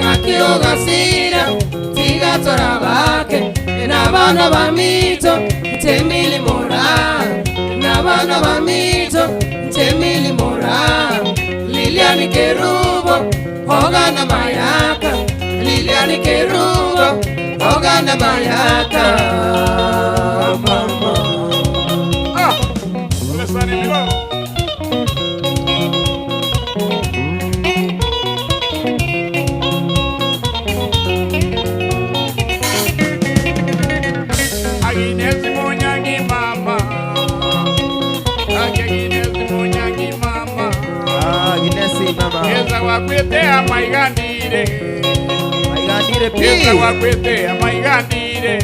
kakiyoga sira, tiga tora bake, na bana bamito, temili mora, na bana bamito, temili mora, Liliani Kerubo, Ogana Mayaka, Liliani Kerubo, Ogana Mayaka, mama. Pole sana Milo. Agnes Munyangi mama. Agnes Munyangi mama. Agnes mama. Eza wakwetea maigandire. Maigandire Eza pi. wakwetea maigandire.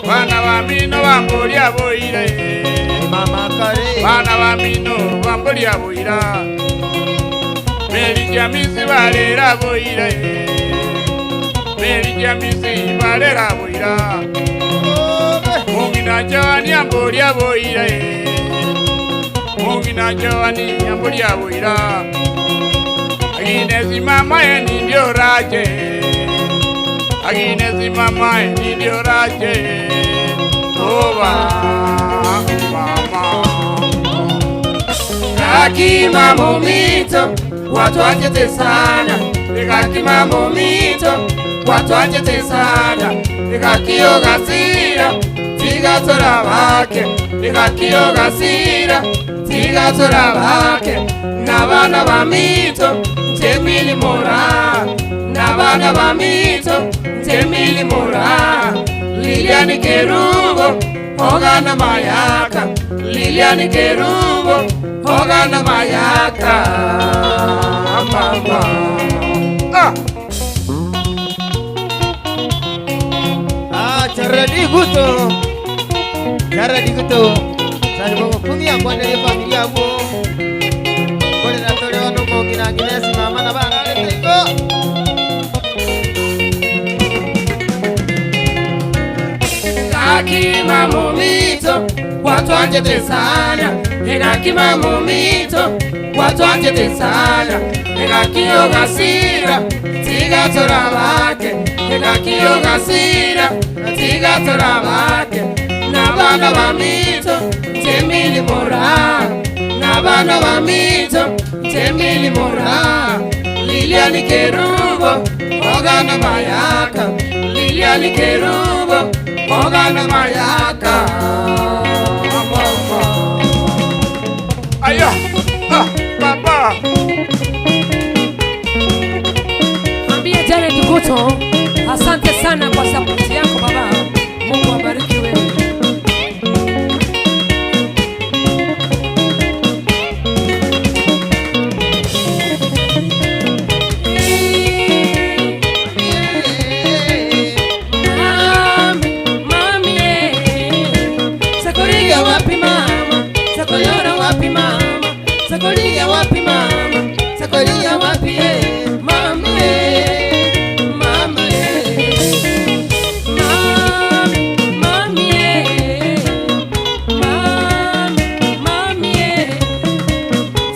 Bana bamino bambolia boire. Mama kare. Bana bamino bambolia boira. Meri jamisi balera boire. Meri jamisi balera boira. Mungina jani ambolia boire. Mungina jani ambolia boira. Agnes mama eni ndio raje. Agnes mama eni ndio raje. Oba mama. Kakima mumito, watu wachete sana, kakima mumito, watu wachete sana, kakiyoga sira, tiga tora bake, kakiyoga sira, tiga tora bake, na bana bamito, temili mora, na bana bamito, temili mora, Liliani Kerubo, Ogana Mayaka, Liliani Kerubo, Ogana Mayaka, mama. Charadi guto. Charadi guto. Sani bongo kumia kwa nele familia wo. Kole na tole wano mongina Agnes mama na banga letiko. Kakima mumito, watu wachete sana, kakima mumito, watu wachete sana, kakiyoga sira, tiga tora bake, kakiyoga sira, tiga tora bake, na bana bamito, temili mora, na bana bamito, temili mora, Liliani Kerubo, Ogana Mayaka, Liliani Kerubo, Ogana Mayaka, mama. Aya, baba. Ambia Janet Guto, asante sana kwa sapoti yako baba. Mungu abariki wewe. Sakolia wapi mama? Sakolia wapi mama? Sakolia wapi mama? Sakolia wapi mama? Mama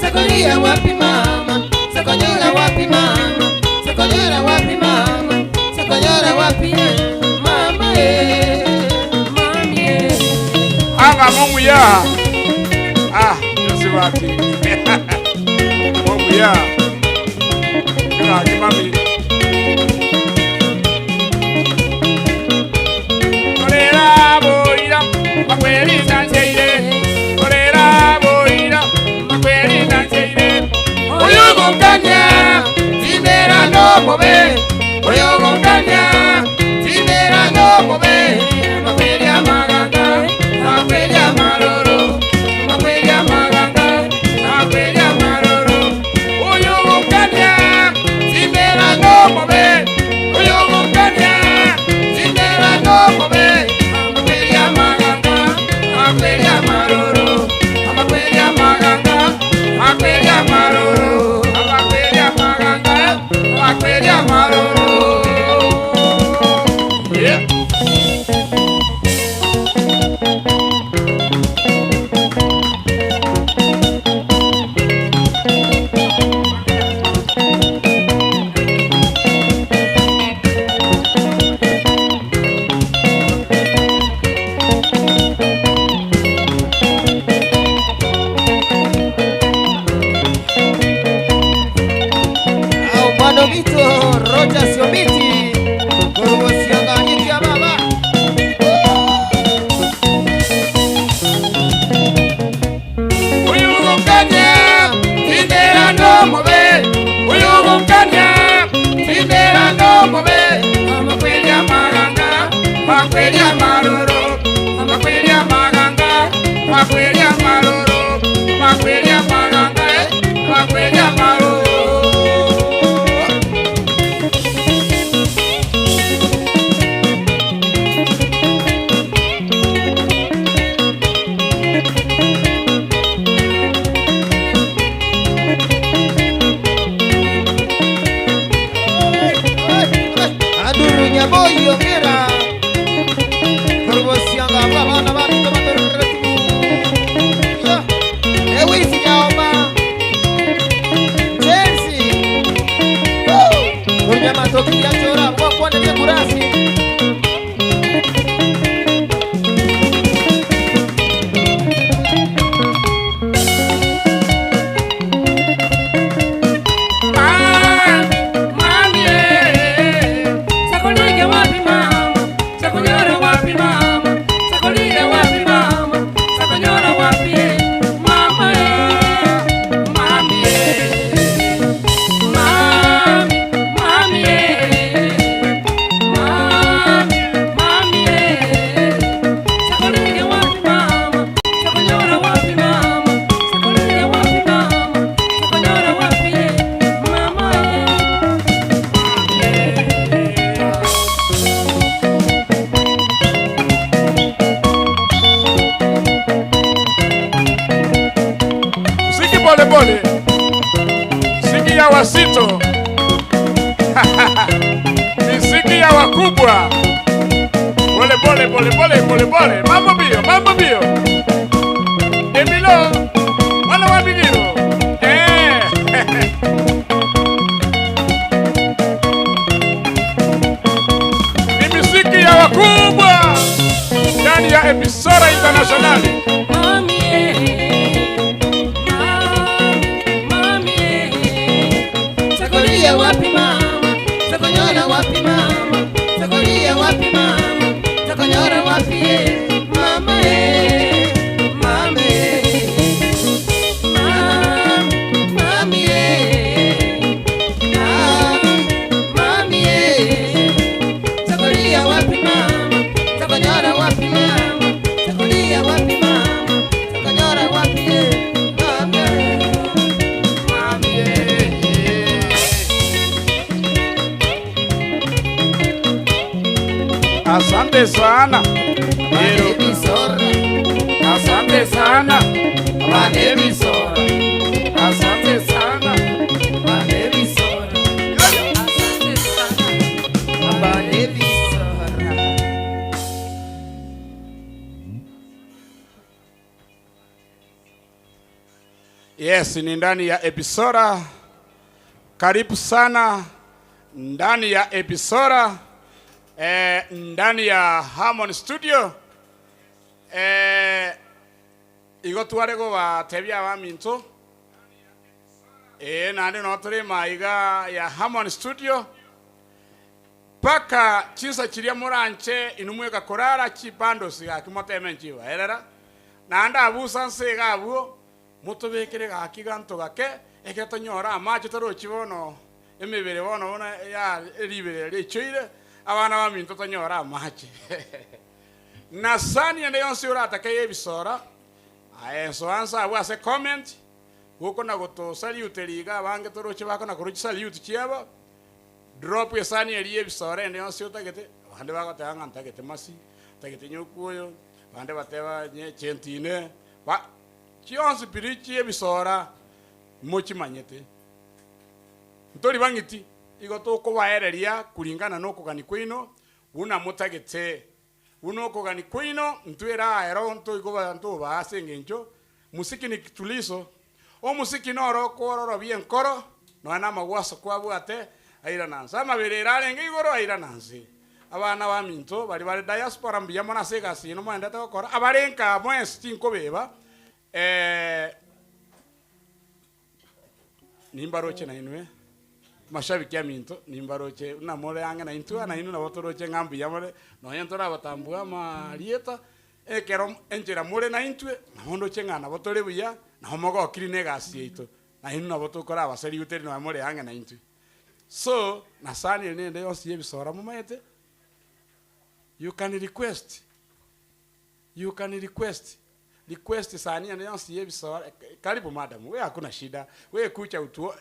Sakolia wapi mama? Sakolia wapi mama? Sakolia wapi mama? Sakolia wapi mama? Anga Mungu ya. Yosibati. Mungu ya. gake mami. Korera boira, makweri nanjeire. Korera boira, makweri nanjeire. Oyo gonganya, timera no mobe. Oyo gonganya, timera no mobe. Makweri amaganga, makweri amaroro. Makweri amaganga, makweri amaroro. Oyo gonganya, timera no mobe. Oyo gonganya, timera no mobe. Makweri amaganga, makweri amaroro. Makweri amaganga, makweri amaroro. Makweri amaganga, makweri amaroro. Yeah. Au mano mito roja sio miti Gorgo sianga nyikia baba Uyugonganya, timera no mobe. Uyugonganya, timera no mobe. Makweri amaganga, makweri amaroro. Makweri amaganga, makweri amaroro. Makweri amaganga, makweri amaroro. Aduru nyaboyo mera Gorgo sianga baba na baba na baba Ewi sinyoma Chelsea Gorgo matoki ya chora kwa ndia kurasi Siki pole pole. Siki ya wasito. Ni siki ya wakubwa. Pole pole pole pole pole pole. Mambo bio, mambo bio. Emilo, wala wabigiro. Ni misiki ya wakubwa. Ndani ya Episora International. Sakolia wapi mama Sakonyora wapi mama Sakolia wapi mama Sakonyora wapi mama mama mami mami Sakolia wapi mama Sakonyora wapi mama Sakolia wapi mama Sakonyora wapi mama Asante sana. Emisora Asante sana. Emisora Asante sana. Emisora Asante sana. Emisora Yes, ni ndani ya Episora. Karibu sana ndani ya Episora. Ndani ya Harmony Studio. Igo tuarego wa tebia wa minto. nandi no turi maiga ya Harmony Studio paka chisa chiria muranche inumweka korara chipando siga kimoteme nchiwa erera nanda abusa nsiga abuo mutubekere gakiganto gake eketonyora amacho taro chibono emebere bono bona ya eribere lechoire abana baminto tonyora amache nasani ende yonse urata ke ebisora ayenso ansa abu ase comment huko na goto salute liga bange toroche bako na kuruchi salute chiaba drop yesani eri ebisora ende yonse utagete bande bagotanga ntagete masi tagete nyokuyo bande bateba nye chentine ba chionse pirichi ebisora mochi manyete ntori bangiti igoto ko baereria kuringana no kugani kwino una mutagete uno kugani kwino ntwera aero nto igoba nto basenge ncho musiki ni kitulizo o musiki noro kororo bien koro no ana magwaso kwa bwate aira nansa maberera renge igoro aira nansi abana ba minto bari diaspora mbiyamo na sega sino mwenda to kora abarenka mwes tinko beba nimbaroche na inwe mashabiki ya minto nimbaroche na more anga na intu na inu na botoroche ngambi ya more no yentora batambua marieta ekero enjera more na intue na hondo chenga na botore buya na homogo kirine gasi ito na inu na botokora abasari uteri na more anga na intu so na sani ne nde osie bisora mumayete you can request sani ya nyansi yebisora karibu madam we hakuna shida we kucha utuo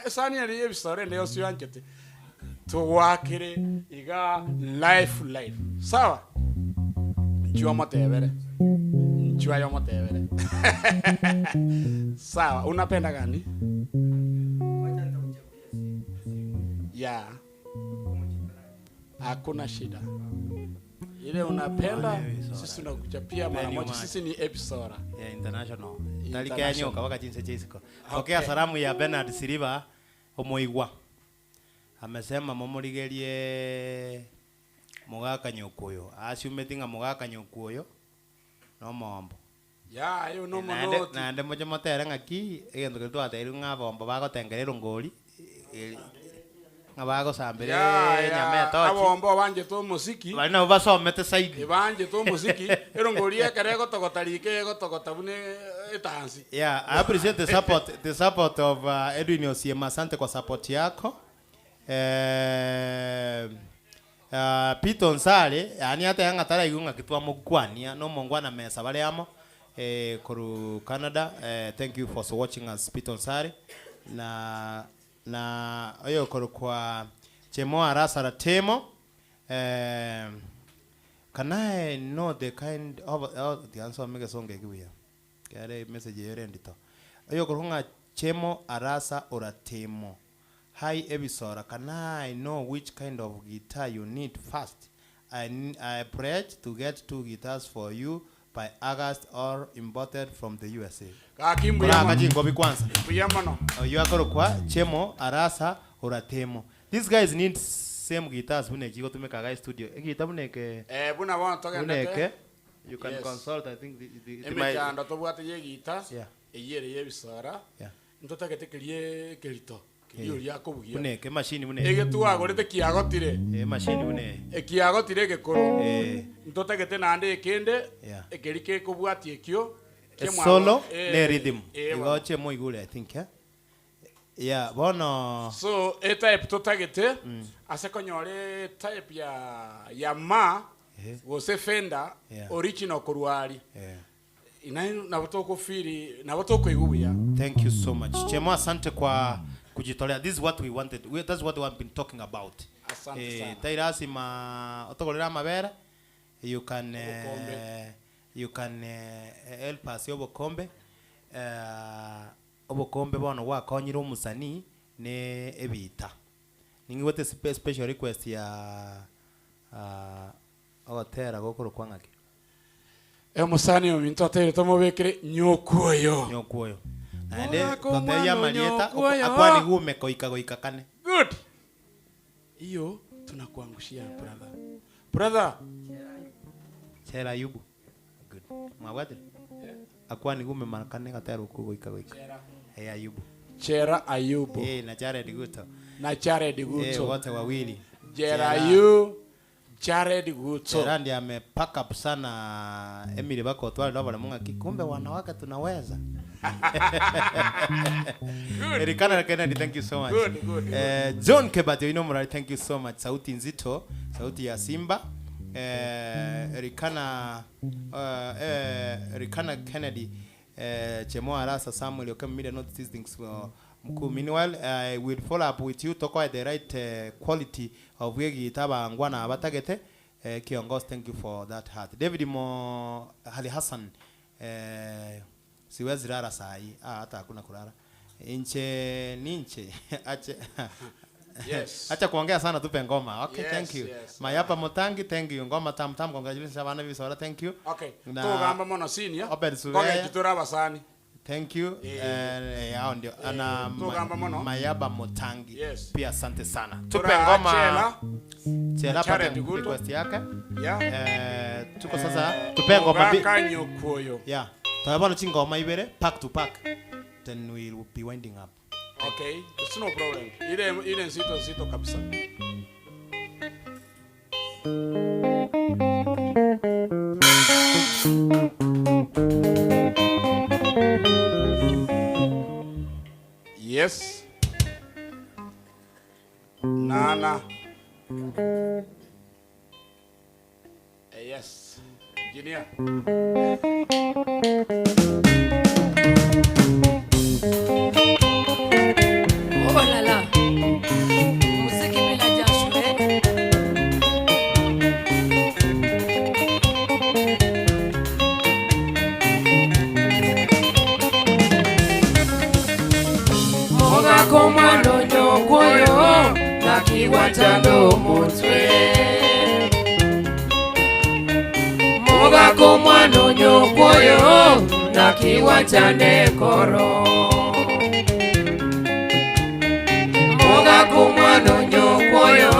sani ya yebisora ndio sio anchete to wakire iga life sawa njua motevere njua yo motevere sawa unapenda gani ya hakuna shida ile unapenda sisi tunakuchapia mara moja sisi ni episode ya international dalika nyoka waka jinse jisiko pokea salamu ya Bernard Siliva omoigwa amesema momurigerie mugaka nyokuyo asiumetinga mugaka nyokuyo no mombo ya ayo no mono nande moja motera ngaki egendo keltu ateru ngabombo bagotengerera ngori abago sambere nyame tochi abombo banje to musiki bali na basomete saidi banje to musiki erongorie karego togotarike gotogotabune etansi yeah I appreciate the support of Edwin Osiema. Asante kwa support yako Pito Nsale yani hata yanga tara igunga kitwa mugwania no mongwana mesa bale amo koru Canada. Thank you for watching us Pito Nsale na oyo koru kwa Chemo Arasa Ratemo. Can I know the kind of the answer mega songe kibuya kare message yere ndito oyo koru nga Chemo Arasa Oratemo. Hi Ebisora, can I know which kind of guitar you need first? I pledge to get 2 guitars for you by August or imported from the USA. Kakimbu ya majingo kwanza. Buyamano. You are kwa Chemo Arasa Oratemo. These guys need same guitars bune kiko tumeka guys studio. Guitar buneke buna wana toka ndeke. You can consult I think the my ndo to bwate ye guitar. Yeah. Eyere Ebisora. Yeah. Ntota ketekelie kelito. Iyo yako bugia. Buneke machine bune. Ege tu agorete kiagotire. Machine bune. Kiagotire gekoro. Ntota kete nande ekende. Yeah. Ekerike kubwati ekyo. Solo ne rhythm. Igo Chemo igule I think yeah bono so type totagete asekonyore type ya ma gose Fender original koruari inaino na botoko firi na botoko igubuya. Thank you so much Chemo, asante kwa kujitolea. This is what we wanted. That's what we have been talking about. Asante sana. Tairasi ma otogolera mabera you can help us yobokombe obokombe bono wakonyira omusani ne ebita ningiwete special request ya ogotera gokoro kwangaki musani ominto atere tomobekere nyokuoyo naende toteya marieta akwani gume koika kane good iyo tunakuangushia brother Chera Ayubu good mwabwate akwani gume makane gatero kugoika Ayubu Chera Ayubu na Jared Guto. na Jared Guto. Wote wawili. Chera Ayubu, Jared Guto. Chera ndiye amepack up sana Emily bako twali ndio banamunga kikumbe wanawake tunaweza. Erikana Kennedy, thank you so much. Good. John Kebato Inomura, thank you so much. Sauti nzito, sauti ya Simba. Erikana Kennedy, Chemo Arasa Samuel, you come media notice these things mkuu. Meanwhile, I will follow up with you toko at the right quality of wegi itaba ngwana abatagete. Kiongozi, thank you for that heart. David Mo Hali Hassan, siwezi rara sahi, hata hakuna kulala. Ninche acha Yes. acha kuongea sana tupe ngoma. Okay, Yes, thank you. yes. Mayapa Motangi, thank you. Ngoma tam congratulations Shabana Bisora, thank you. Okay. Na- Tugamba mono senior. Obed Sureya. Koge kitura basani. Thank you. Hao ndio ana Tugamba mono. Mayaba Motangi. Yes. Pia asante sana. Tupe Tura ngoma. Chela Chela pata Jared Guto. request yake. Yeah. Tuko sasa tupe ngoma. Kanyo koyo. Yeah. Tutabana chingoma ibere pack to pack. Then we will be winding up. Okay, it's no problem. Ile nzito kabisa. Yes. Nana. Yes. Engineer. Oh la la. Muziki bila jasho Moga komando nyokoyo na kiwatando mutwe. Moga komando nyokoyo na kiwatane koro. Moga kumwano nyokoyo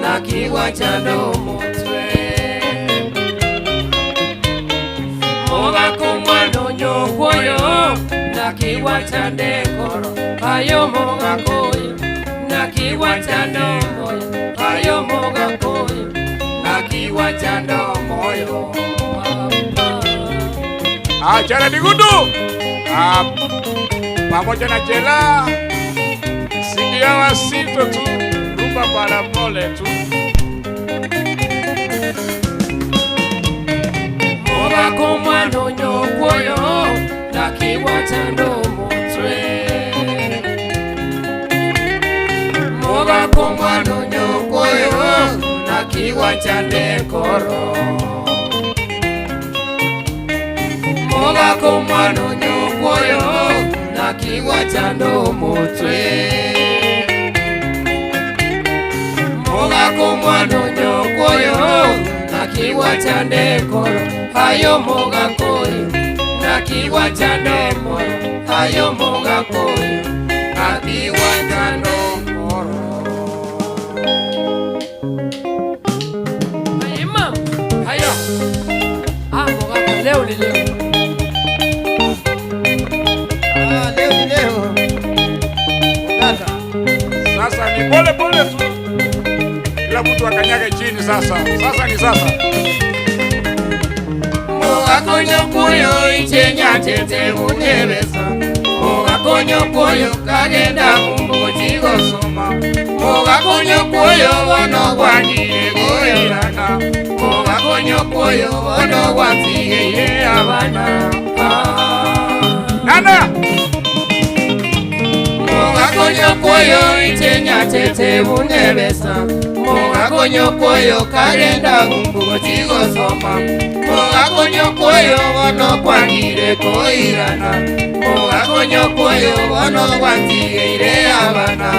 na kiwachando mutwe. Moga kumwano nyokoyo na kiwachande koro. Ayo moga koyo na kiwachando moyo. Ayo moga koyo na kiwachando moyo. Jared Guto. Pamoja na Chela. Sikia wasito tu, rumba para pole tu. Moga komwano nyokoyo na kiwachando mutwe. Moga komwano nyokoyo na kiwachande koro. Moga komwano nyokoyo na kiwachando mutwe. Moga komwano nyokoyo na kiwachande koro. Ayo moga koyo na kiwachande moyo. Ayo moga koyo na kiwachando koro. Ayo mam, ayo. Moga leo ni leo. Leo. Sasa ni pole pole tu. Kila mtu akanyage chini sasa. Sasa ni sasa. Moga konyo koyo ichenya tete unebesa. Moga konyo koyo kagenda kumbuji gosoma. Moga konyo koyo wono gwanyire goyana. Moga konyo koyo wono gwatige abana. Nana. Moga konyo koyo ichenya tete unebesa. Moga konyo koyo kagenda kumbuji gosoma. Moga konyo koyo wono gwanyire goyana. Moga konyo koyo wono gwatige abana.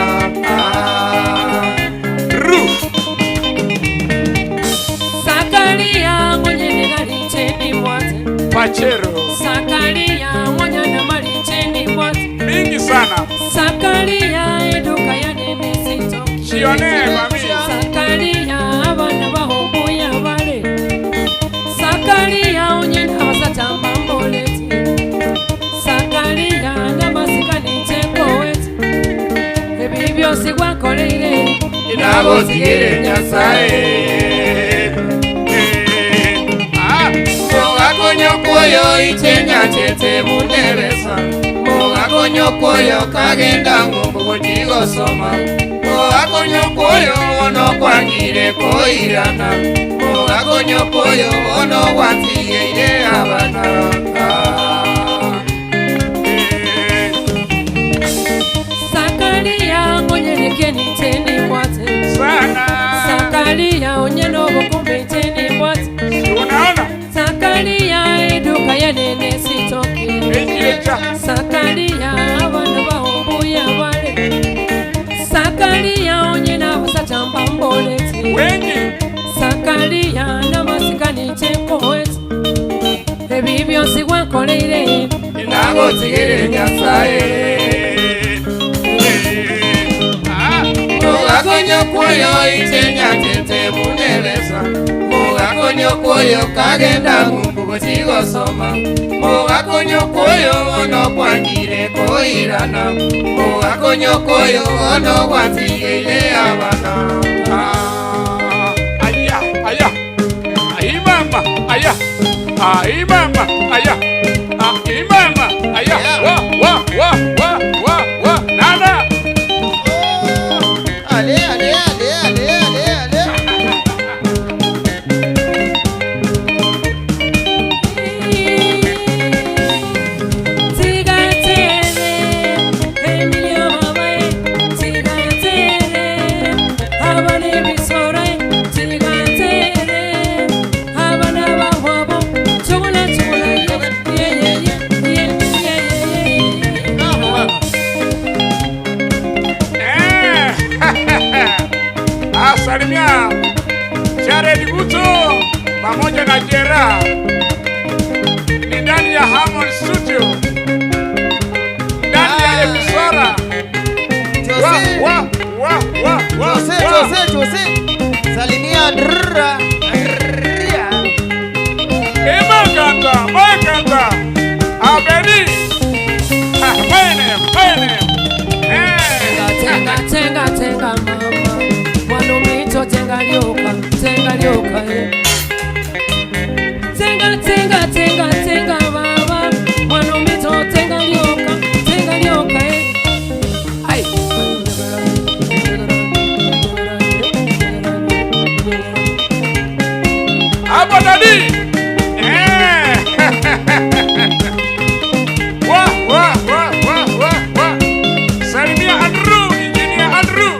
Sakalia mwenye nigalicheni mwate. Pachero. Sakalia mwenye namalicheni mwate. Mingi sana. Sakalia eduka ya nene sito. Shione mami. Sakalia abana bahomboya bale. Sakalia onye nabasata mbamboleti. Sakalia namasika nicheko we. inagotigire Nyasaye. Mogakonyokoyo ichenya chete munderesa, mogakonyokoyo kagenda ngombo gochigosoma, mogakonyokoyo ono kwangire koirana, mogakonyokoyo ono gwatigeire abana. Sakaria onyeleke niteni mwate Sana Sakaria onyeno bokumbe niteni mwate unaona Sakaria eduka ya nene sitoke ejirecha Sakaria abana bahombuya bale Sakaria onyena basachamba mboleti wengi Sakaria namasikani chekoeti Ebibyo sigwankoleire inagotigire Nyasaye. Mogakonyokoyo ichenya chete munderesa, mogakonyokoyo kagenda ngumbu gochigosoma, mogakonyokoyo ono kwangire koirana, mogakonyokoyo ono gwatigeire abana. Aya, aya, ayi mama, aya, ayi mama, aya, ayi mama, aya, wa, nana. Ale, ale, ale, ale, ale, ale. Salimia Jared Buto pamoja na Jera ni ndani ya Harmon Studio, ndani ya Episora. Jose. Salimia drrra. Maganda. Abedi. Bene. Tenga mama Mwanumito tenga lyoka Tenga baba Mwanumito tenga lyoka Ay Abadadi. Wa. Salimia Andrew, Engineer Andrew.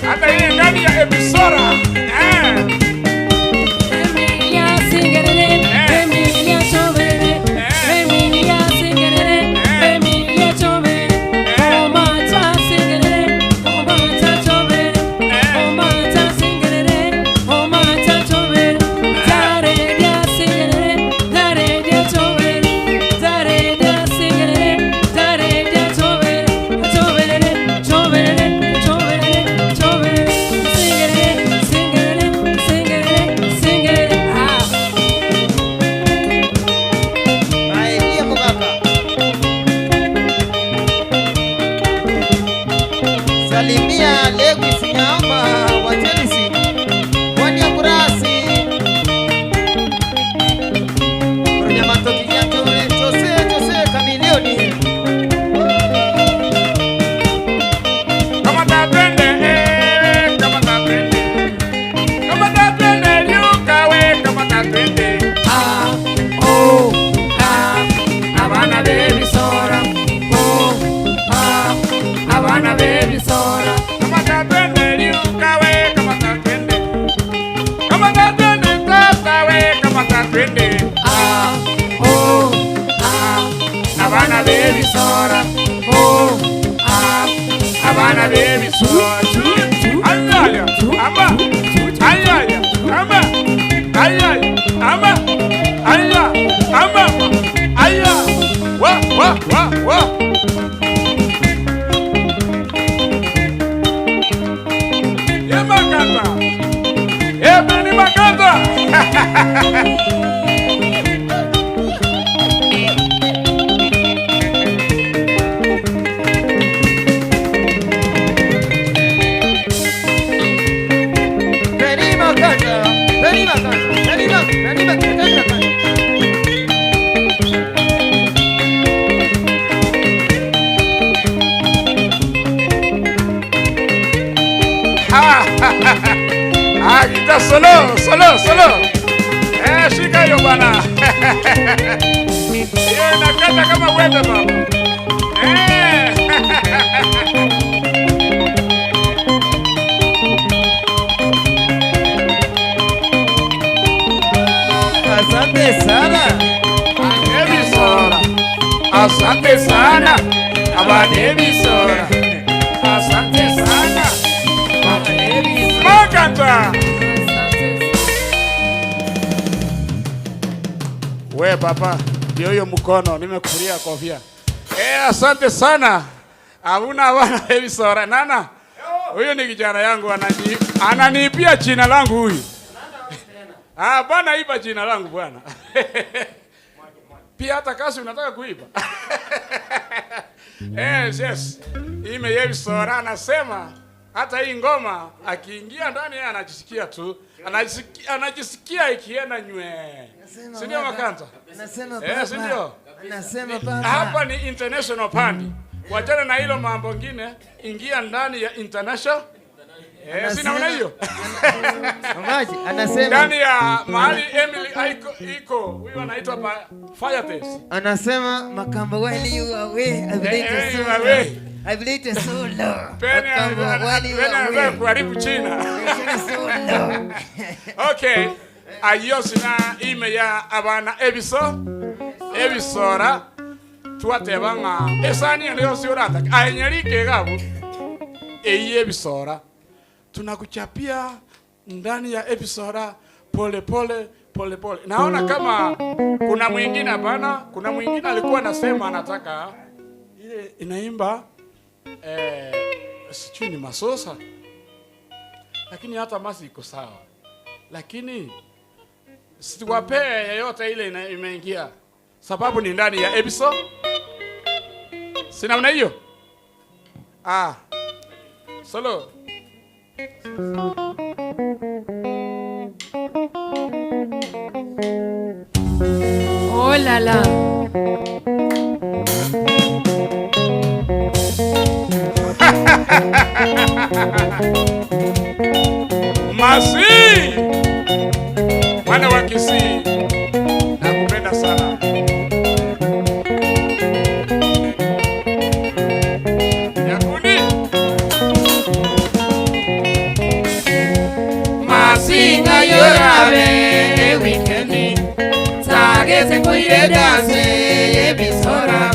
Hata yeye ndani ya Episora. Emilia singerere Emilia chobere Emilia singerere Emilia chobere Omata singerere Omata chobere Omata singerere Omata chobere Zaredia singerere Zaredia chobere Zaredia singerere Zaredia chobere Chobere singerere ah Ay, dia mugaka. Salimia Lewis Nyamba wa Chelsea. Wanya Kurasi. Ronya Matoki ya Jose Kamilioni. Kama tatende, liukawe kama tatende. Abana baby sora abana baby sora Kama tatende, liukawe kama tatende. Kama tatende, tatawe kama tatende. Abana baby sora. Abana baby sora. Ayaya, ama. Ayaya, ama. Ayaya, ama. Ayaya, ama. Ayaya. Wa. Ye Maganda. Ebeni Maganda. Kita solo. Shika hiyo bwana. Hiyo inakata kama wembe baba. Asante sana. Ebisora. Asante sana. Ebisora. Asante sana. Makanta. We papa, ndio hiyo mkono nimekufuria kofia. Asante sana. Hamuna bwana Ebisora. Nana. Huyo ni kijana yangu ananipia jina langu huyu. Bwana iba jina langu bwana. Pia hata kazi unataka kuiba. Yes. Ime Ebisora anasema hata hii ngoma akiingia ndani yeye anajisikia tu. Anajisikia ikienda nywe. Si ndio Makanta? Anasema si ndio? Anasema baba. Hapa ni international party. Wachana na hilo mambo mengine, ingia ndani ya international. Sina maana hiyo. Mamaji anasema ndani ya mahali Emily iko huyu anaitwa Fireplace. Anasema Makamba while you away, I believe it's so low. Makamba while you away. Kuharibu China. Okay. Ayosina ime ya abana Ebisora tuatebanga esani ndio siorata anyarike gabu Ebisora tunakuchapia ndani ya Ebisora pole pole. Naona kama kuna mwingine hapana, kuna mwingine alikuwa anasema anataka ile inaimba sijui ni Masosa, lakini hata masi iko sawa, lakini siwape yote ile imeingia sababu ni ndani ya episode. Sina namna hiyo. Solo. Oh la la. Masi. Mwana wa Kisii. Nakupenda sana. Yakundi. Masinga yorabe weekendi. Sagese kuire dance Ebisora.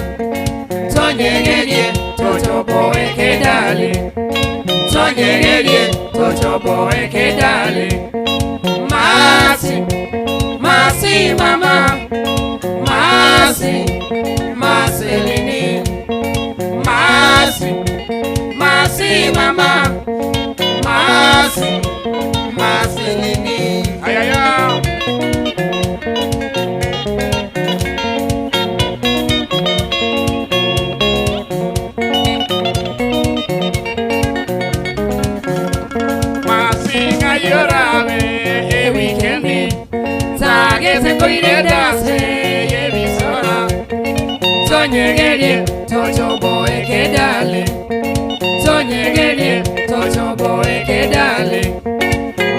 Tonyegerie tochobo ekedale. Tonyegerie tochobo ekedale. Masi mama, Maselini, Masi mama, Maselini. Ayaya. Masinga yorabe weekendi. Sagese koire dance Ebisora. Tonyegerie tochobo ekedale. Tonyegerie tochobo ekedale.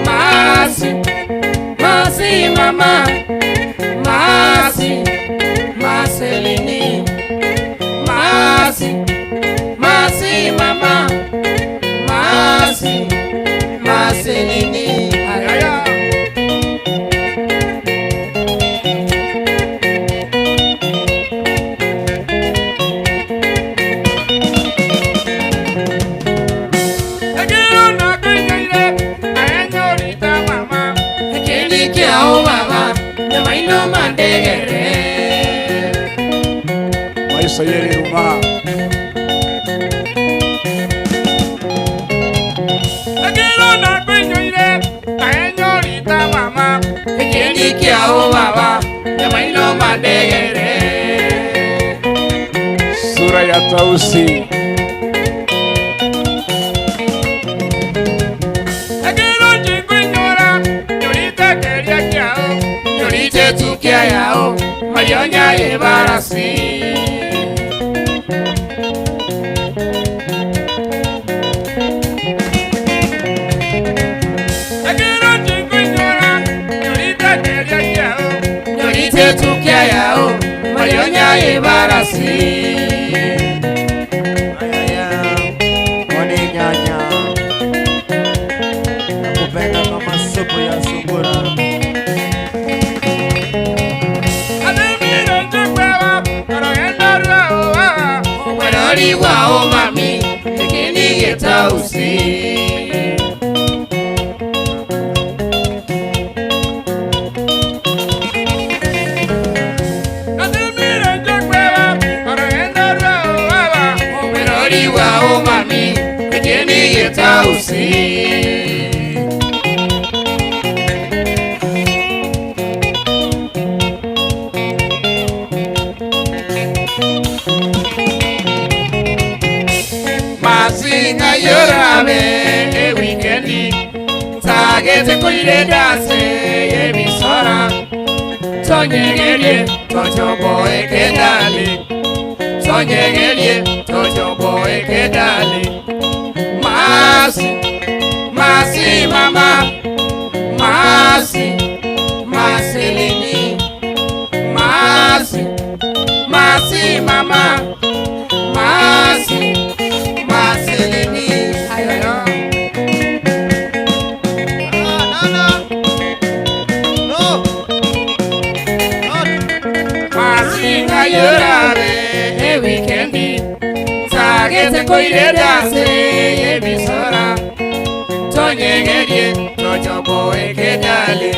Masi mama, Maselini. Masi mama, Maselini. Ayaya. Maisha yeri ruma. Agelo na kwenye ile aenyorita mama. Ekendi kiao baba, yamaino madegere. Sura ya Tausi. Agelo jikwinyora, yorita keria kiao, Yorite tukia yao, marionya ebarasi. masi Masinga yorabe e weekendi Tagete koire dase e bisora Tonyegerie tojobo e kedali Tonyegerie tojobo e kedali Masi, masi mama Masi, masi lini Masi, masi mama Masi, masi lini Ayoyo Masinga yorabe e weekendi Tagete koire dase e bisora Tonyegerie tojobo e kedali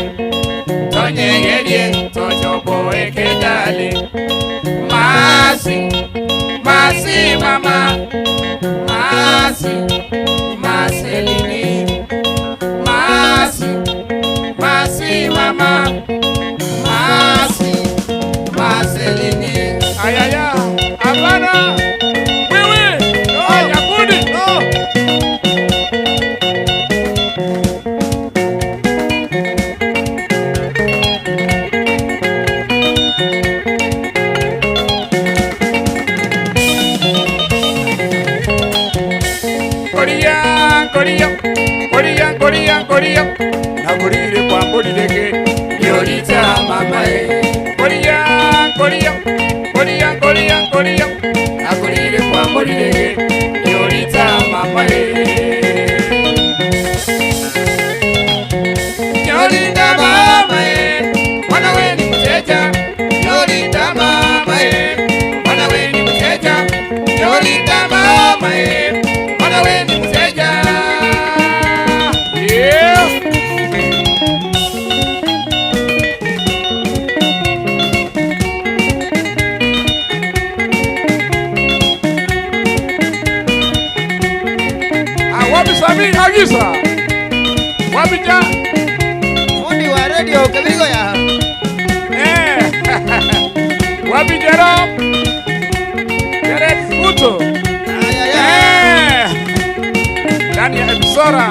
Tonyegerie tojobo e kedali Masi, masi mama Masi, masi lini Masi, masi mama Masi, masi lini Ayaya, Havana Wewe, no, Yakudi, no Korea Nagurire kwa mbodi deke Yorita mamae Korea Nagurire kwa mbodi deke Yorita mamae Yorita mamae Wana weni mteja Yorita mamae Wana weni mteja Yorita mamae Wana weni mteja Wapi Agisa Wapi ja Fundi wa radio Kabigo ya Wapi Jero Jared Futo Ndani ya Ebisora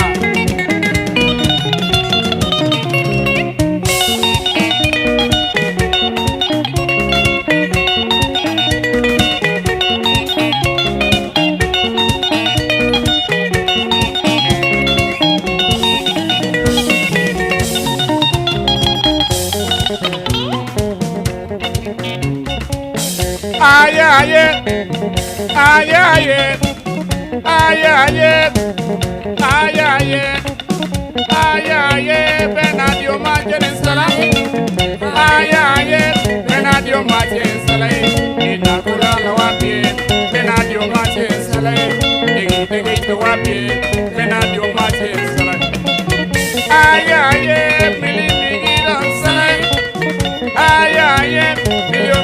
Benadio Macensala Benadio Macensala Inakula la wapi Benadio Macensala Egito wapi Benadio Macensala Milimi Sala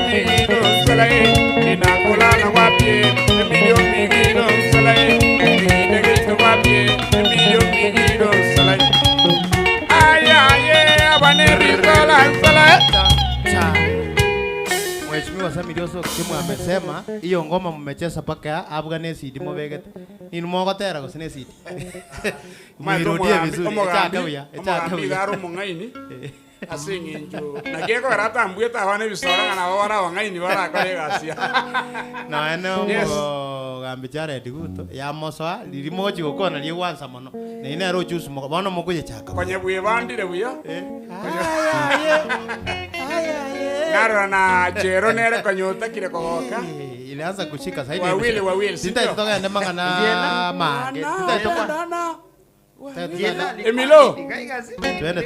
Milio Sala Inakula la wapi Milio Sala Egito wapi Milio Sala Mheshimiwa Sami Dioso Kimu amesema hiyo ngoma mmecheza paka Afghanistan CD mobegete. Ni mwogotera kusine CD. Mmirudie vizuri. Chakawia. Chakawia mungaini. Asinginjo. Na keko rata mbueta wane bisora kana wara wangaini wara kale gasia. Na eno gambichare diguto ya moswa lirimoji gukona lie wansa mono. Na ine ro juice mo bono mukuje chaka. Konye buye bandire buya. Naro na jero nere konyota kile kogoka. Ilianza kushika zaidi. Wawili. Sita itoka ende mangana mange. Sita itoka. Emilo. Twende.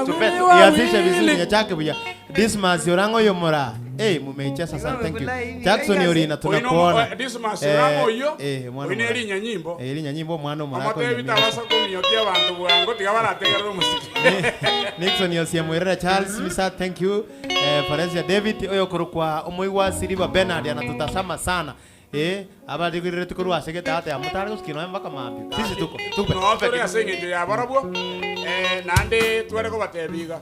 Tupete. Ianzishe vizuri ya chake buya. Dismas yorango yomora. Mumeicheza sana. Thank you. Jackson yorina tunakuona. Dismas yorango yo. Mwana. Ilinya nyimbo. Ilinya nyimbo mwana mwana. Amato bitabasa kumyokia abantu bwango tigabara tegera musiki. Nixon yosia Charles Misa, thank you. Foresia David oyo kurukwa omoi wa Siriba Bernard anatutazama sana. abadigirire tukuru asegete ate amutari guskino mpaka mambi. Sisi tuko. No tore asengeje ya barabwo. Nande twere ko batebiga.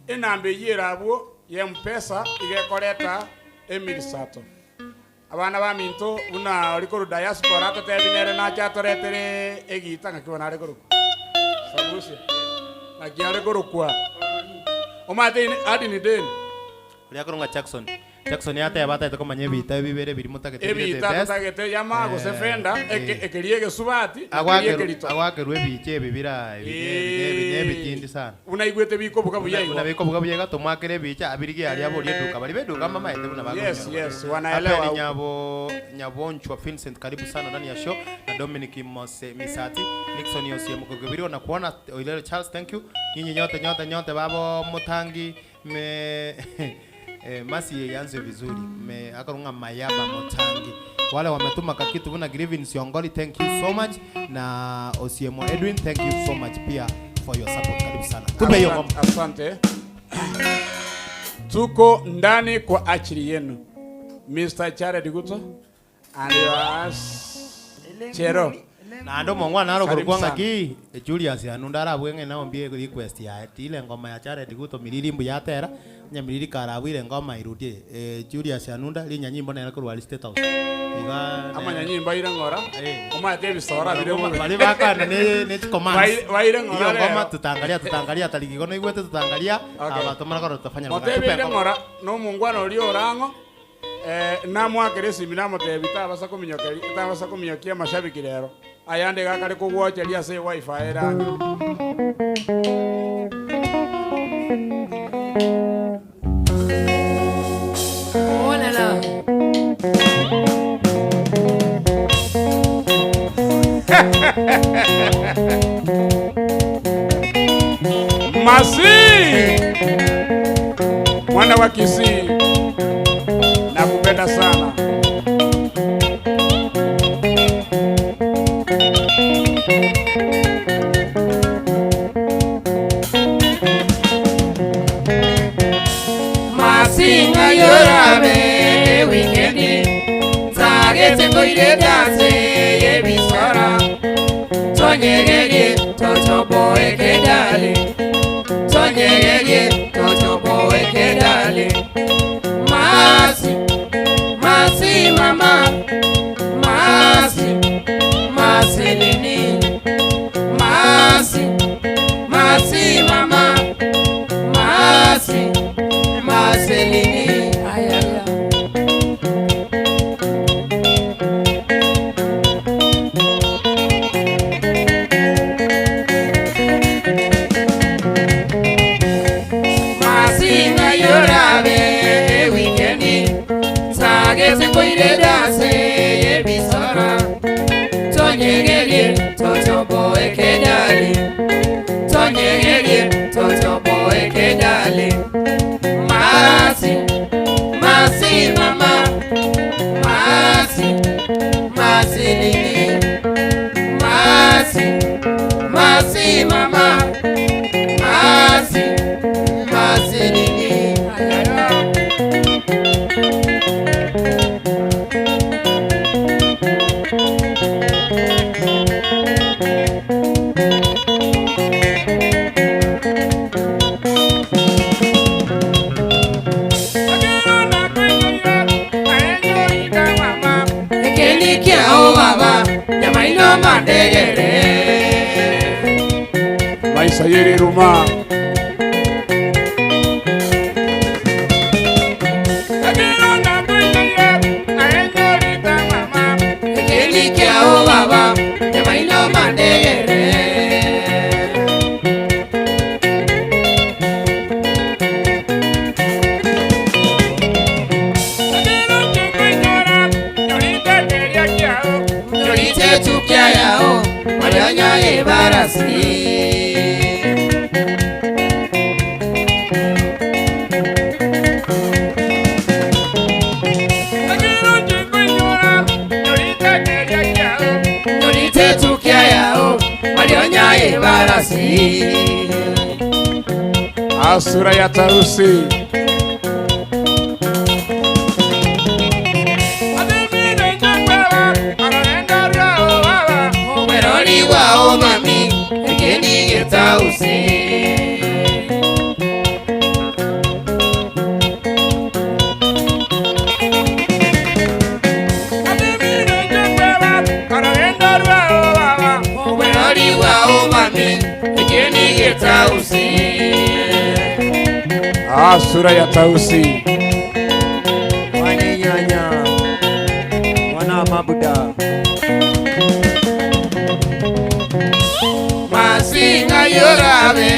Enambe yirabwo ye mpesa igekoreta Emil Sato. Abana ba minto una orikoro diaspora tatebinere na chatoretere egita ngakibona arikoro. Sabusi. Nagiare korokwa. Omate adi ni den. Ulia koronga Jackson yate abata ito komanye bita bibere birimo tagete best. Ebita tagete yama go sefenda ekeriege subati agwake rwe biche bibira bitindi sana. Una igwete biko buka buyayi. Una biko buka buyaga tomakere bicha abirige ali abo lieduka bali beduka mama ete buna bago. Yes wanaelewa. Nyabonchwa Vincent karibu sana ndani ya show na Dominic Misati Nixon Yosie mkogobiri na kuona Oilere Charles thank you. Nyinyi nyote babo Mutangi masi yanze vizuri akarunga mayaba Mutangi wale wametuma kakitu vuna Grievin Siongoli thank you so much na Osiemo Edwin thank you so much pia for your support karibu sana tupe hiyo ngoma asante tuko ndani kwa achili yenu Mr. Charity Guto and yours Chero na ndo mongwana naro kurugwanga ki Julius anundara bwenge na ombie request ya ile ngoma ya Charity Guto milirimbu ya tera nyamiriri karabwire ngoma irudie Julius anunda linya nyimbo na kurwa State House iga ama nyimbo ira ngora oma David Sora bire mo bali baka ne commands waire ngora ngoma tutangalia talikiko no igwete tutangalia abatomara koro tufanya ngora no mungwana uri orango namwa keresi binamo tebita basa kuminyokia mashabiki rero ayande gakare kugwocheria se wifi era Oh là là. Masi mwana wa Kisii nakupenda sana Masinga yorabe weekendi Zagete koire dance ye bisora Tonyegege totobo ekedale Tonyegege totobo ekedale Masi mama Masi lini Masi mama Masi lini ayaya Masinga yorabe weekendi Zagete koire dance ye bisora Tonyegege totobo ekedale Tonyegege totobo ekedale Masi mama Masi lini Masi mama Masi lini Ekendi kiao baba Nyamaino mandegere maisha yeri ruma Ekendi kiao baba Nyamaino mandegere Yorite tukia yao Walionya ebarasi Yorite tukia yao Walionya ebarasi asura ya tarusi Wenori wao mami Ekeni getausi Wenori wao mami Ekeni getausi Sura ya Tausi Wane nyanya Wana mabuda Masinga yorabe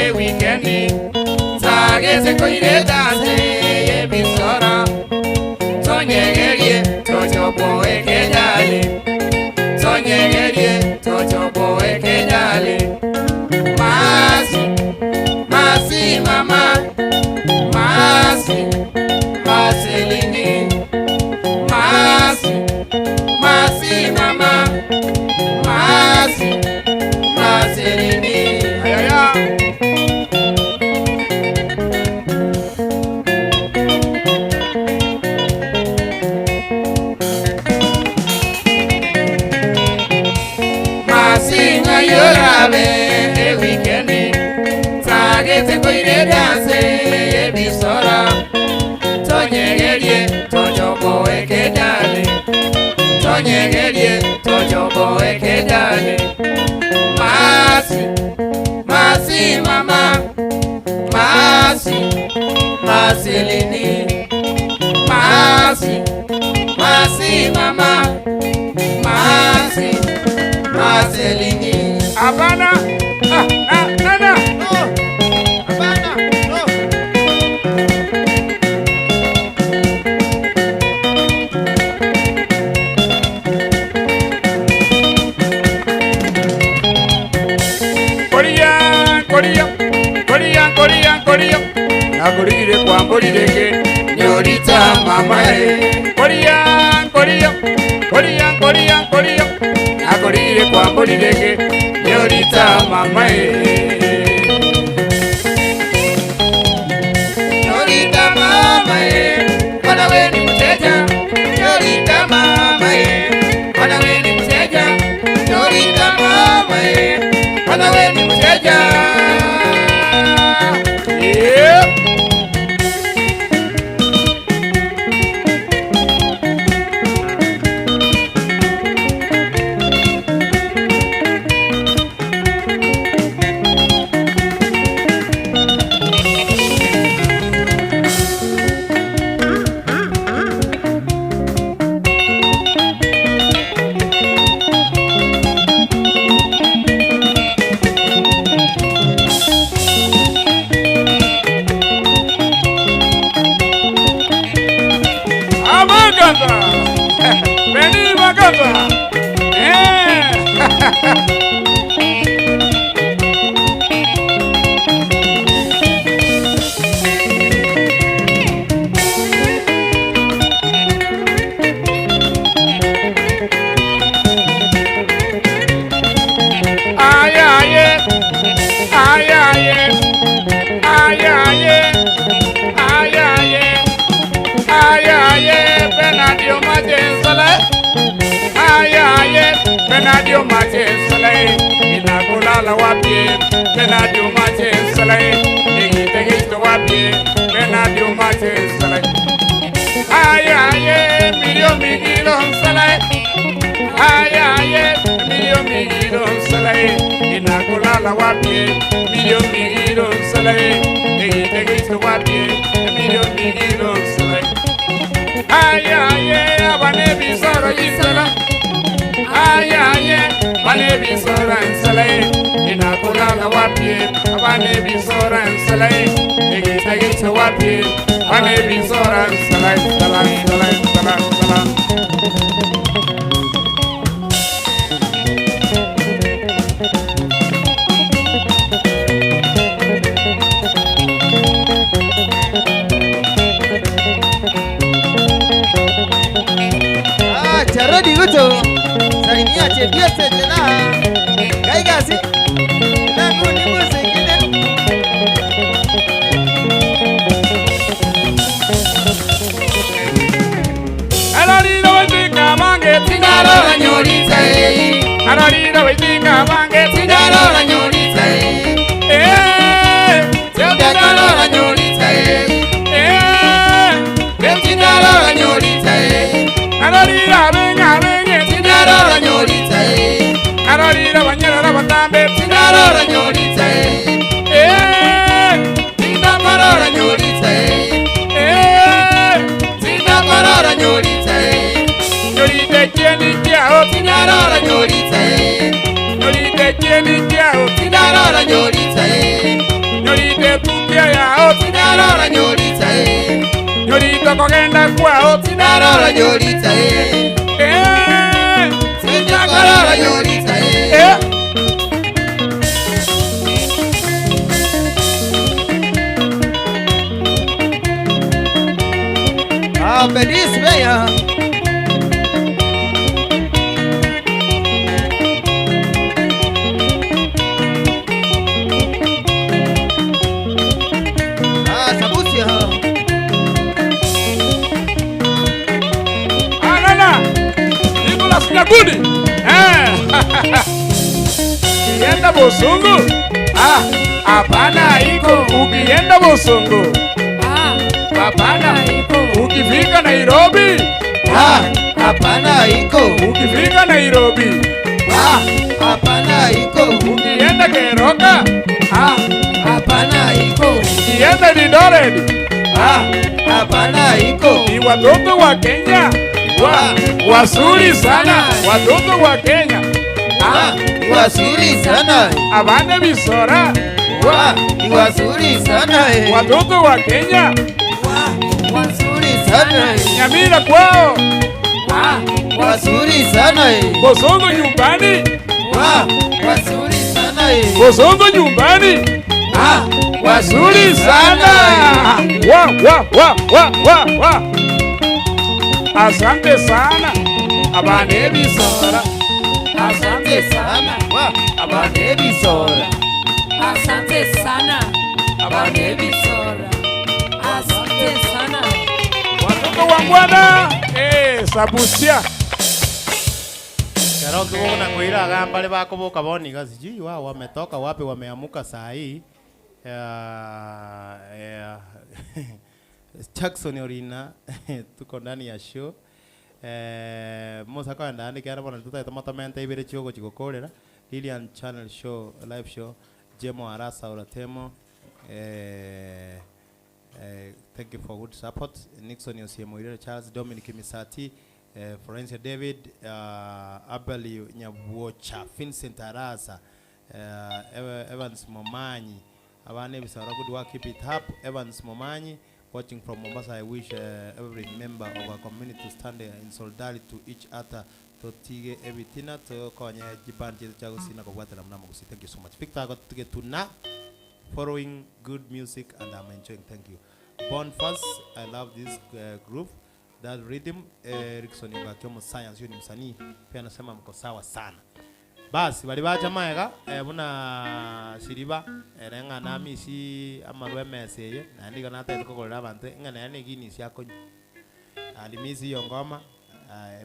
e weekendi Sageze koire dance e bisora Tonyegerie tochopo e kedale Tonyegerie tochopo e kedale Masi mama Masi Maselini Masi mama Masi Maselini Ayaya Masinga yorabe e weekendi Sagete koire dance e bisora Tonyegerie tochopo e kedale Tonyegerie tochopo e kedale Masi mama Maselini Masi mama Maselini Abana Nana Abana no Koria Nagurire kwa mburireke Nyorita mamae Koria Nagurire kwa mburireke Nyorita mamae Nyorita mamae Wana weni mteja Nyorita mamae Wana weni mteja Nyorita mamae Wana weni mteja Yeah Vení Magamba. Benadio Martin Saleh, Inakulala Wapi, Benadio Martin Saleh, Nigit Wapi, Benadio Martin Saleh. Ayaye, Milio Migilo Saleh, Ayaye, Milio Migilo Saleh, Inakulala Wapi, Milio Migilo Saleh, Nigit Wapi, Milio Migilo Saleh. Ayaye, Abanebi Soro Yisala. Ayaye, Banebi Sora and Saleh, Inakulala Wapi, Banebi Sora and Saleh, Nigit Wapi, Banebi Sora and Saleh, Salam. Charodi Guto, salimia chepia tena, gaigasi, nangu ni musikine. Alali lo wajika mange Tingalo wanyorita Arorira waitinga bange Tindarora nyolita Tindarora nyolita Tindarora nyolita Arorira benga benga Tindarora nyolita Arorira banyara batambe Tindarora nyolita Tindarora nyolita Tindarora nyolita Nyolite kieni kiao Tindarora nyolita Nyolite kieni kiao Tindarora nyolita Nyolite tukia yao Tindarora nyolita Nyolite kogenda kwao Tindarora nyolita Tindarora nyolita Bedis beya Sabusia Anana Nicolas Nyagudi Ukienda Bosungu hapana iko ukienda Bosungu hapana iko ukifika Nairobi hapana iko ukifika Nairobi hapana iko ukienda Keroka hapana iko ukienda Eldoret hapana iko ni watoto wa Kenya wazuri sana watoto wa Kenya wazuri sana abana bisora ni wazuri sana watoto wa Kenya wazuri sana Nyamira kwao wazuri sana Bosongo nyumbani wazuri sana Bosongo nyumbani wazuri sana wa asante sana abane bisora asante sana abane bisora Asante sana abane bisora. Asante sana watoto wa Bwana Sabusia Kero kibogo na kuira gambale bako boka boni gazi ji wao wametoka wapi wameamuka saa hii Jackson Orina tuko ndani ya show Musa kwa ndani kiara bona tutaitomatamente ibere chiogo chikokorera Lilian Channel show live show Jemo Arasa Oratemo thank you for good support Nixon Yosiemo Charles Dominic Misati Florencia David Abeli Nyabuocha Vincent Arasa Evans Momanyi abane bisara good work keep it up Evans Momanyi watching from Mombasa. I wish every member of our community to stand in solidarity to each other to tige ebitina to konya jibanje chago sina ko bwatela mnamo kusi. Thank you so much. Victor got to get to now following good music and I'm enjoying. Thank you. Born First, I love this group. That rhythm Rickson Yongakyomo Science yoni msanii pia anasema mko sawa sana. Basi bali bacha maega buna siriba erenga nami si amarwe meseye na ndiga nata tukokolera abantu ngana yani gini sia konyo alimisi yongoma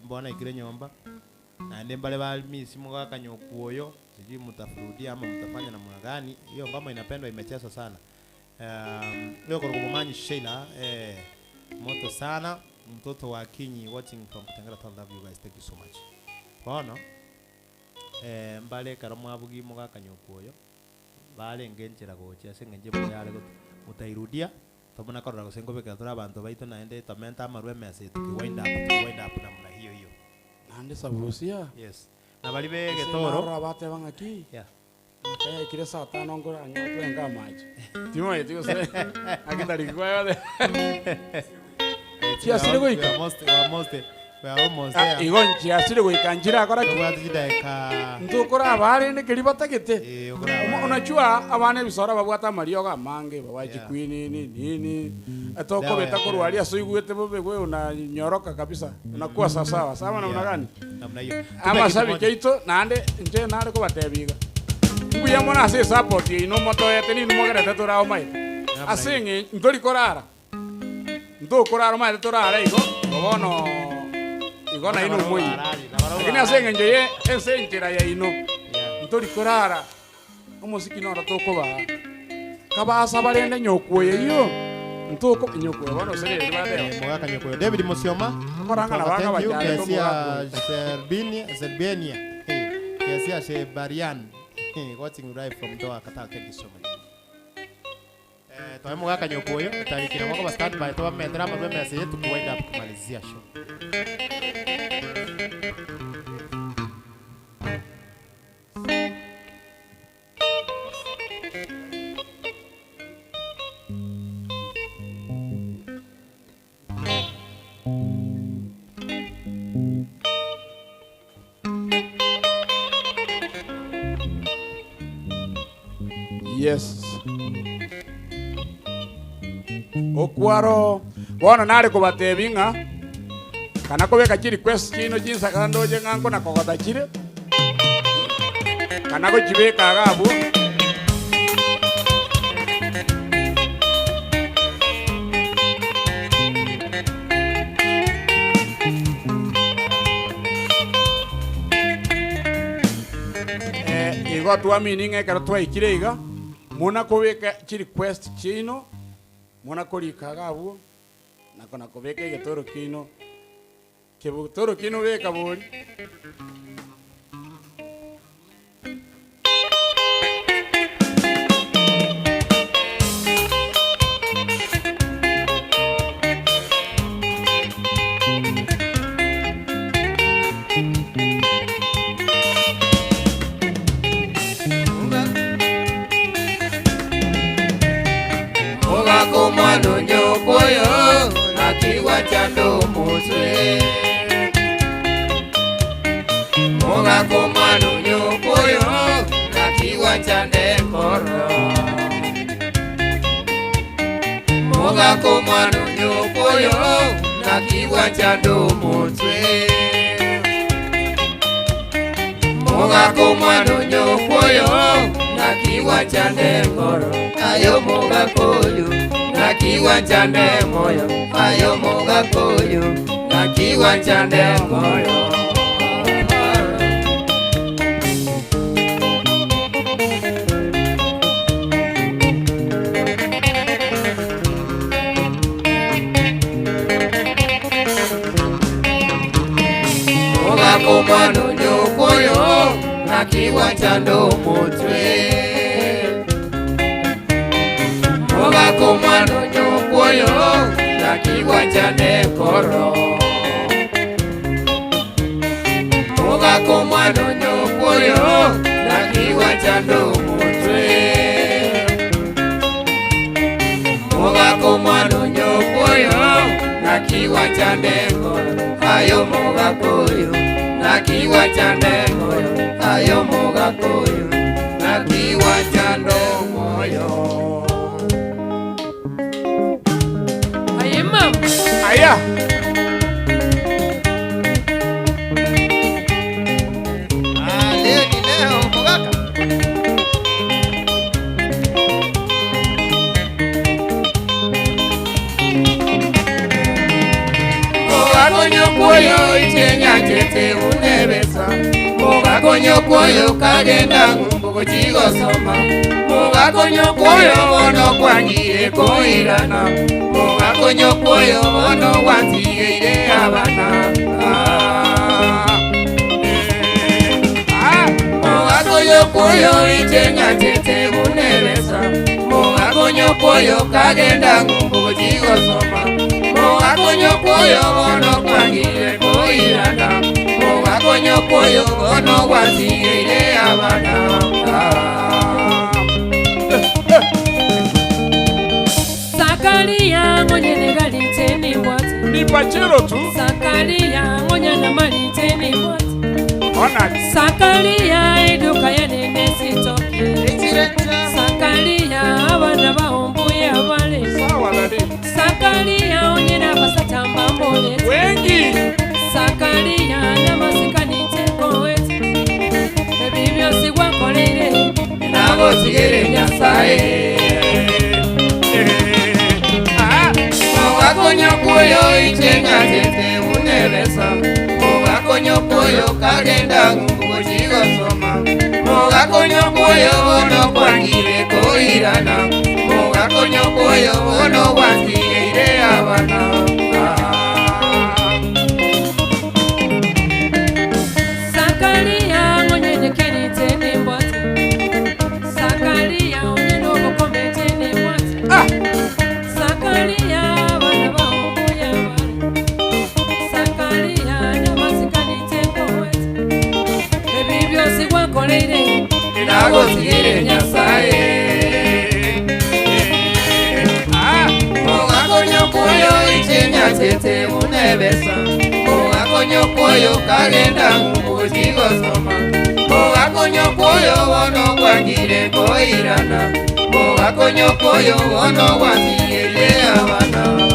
mbona ikire nyomba na ndembale balimisi muga kanyokuoyo siji mutafurudia ama mtafanya namna gani hiyo ngoma inapendwa imechezwa sana leo kwa kumanyi Sheila moto sana mtoto wa Kinyi watching from Kitengela. I love you guys, thank you so much. Bono mbale karamwa bugi muga kanyokuoyo bale ngenjera gocha sengenje buyale mutairudia tabona korora gosengo beka tora abantu baito naende tamenta amarwe message wind up namna hiyo nande Sabusia yes na bali bege toro ora bate bangaki yeah kaya kire saa 5 ngora anyo twenga maji timo yetiko se akitari kwa yale Chiasire goika we are almost there igon chiasire goika njira akora ndukora abari ne kiri batagete unachua abane bisora babwata mario ga mange babaji kwini nini atoko beta korwalia so igwete bobe gwe una nyoroka kabisa unakuwa sawa sawa namna gani namna hiyo ama sabi keito nande nje nare ko batebiga kuya mona se support ino moto yete ni mogere tetora o mai asingi ndori korara ndo korara mai tetora ara igo bono igona ino moi lakini asenge njoye esenjera ya ino ntori korara umuziki nora tokoba kabasa barende nyokuye yo ntoko nyokuye bano serere bade Mogaka nyokuye David Musioma koranga na banga bajya Kesia Serbania Kesia Shebarian watching live from Doha Qatar. Thank you so much. Toa Mogaka nyokuye tarikira mwako ba stand by toa mendera mamwe message yetu kuwind up kumalizia show. Yes. Okwaro bona nare kubatebinga kana kobeka kiri request kino jinsa kando je nganko na kokota kire kana ko kibeka gabu igo twa meaning e kara twa ikire iga muna kobeka kiri request kino muna kolika gabu nakona kobeka igetoro kino kebutoro kino beka boli Komano nyokoyo na kiwa chando mutwe Moga komano nyokoyo na kiwa chande koro Moga komano nyokoyo na kiwa chando mutwe Moga komano nyokoyo na kiwa chande koro Ayo moga koyo na kiwa chande moyo Ayo moga koyo na kiwa chande moyo Moga komano nyokoyo na kiwa chando mutwe Moga komano nyokoyo na kiwa chande koro Moga komano nyokoyo na kiwa chando mutwe Moga komano nyokoyo na kiwa chande koro Ayo moga koyo na kiwa chande moyo Ayo moga koyo na kiwa chando moyo aya leo ni leo Mogaka Moga nyokoyo itenya tete unebesa Moga nyokoyo kagenda ngumbuko chigosoma Moga nyokoyo ono kwangire koirana Moga nyokoyo ono wanzire abana Moga nyokoyo itenya tete unebesa Moga nyokoyo kagenda ngumbuko chigosoma Moga nyokoyo ono kwangire koirana Moga nyokoyo ono wanzire abana Sakaria ngonya negaliteni what ni pachero tu Sakaria ngonya na maliteni what ona Sakaria eduka ya nene sitoki Sakaria abana bahombuye abale sawa dadi Sakaria onyena basatamba mbole wengi Sakaria na masikani teko weti Ebibyo sigwa kolere Nabo sigere nyasaye Moga nyokoyo itenya tete unebesa Moga nyokoyo kuyo kagenda ngukuchigo soma Muga konyo kuyo bono kwangire koirana Muga konyo kuyo bono kwangire abana Sakaria onye keni tene mboti Sakaria onye no bokome tene mboti Sakaria bana ba oboya Sakaria no masikani tembo wet Ebibyo sigwa koleire Inago sigire nyasaye Muga konyo kuyo ichenya tete unebesa Muga konyo kuyo kagenda ngukuchigo soma Muga konyo kuyo bono kwangire koirana Muga konyo kuyo bono kwangire abana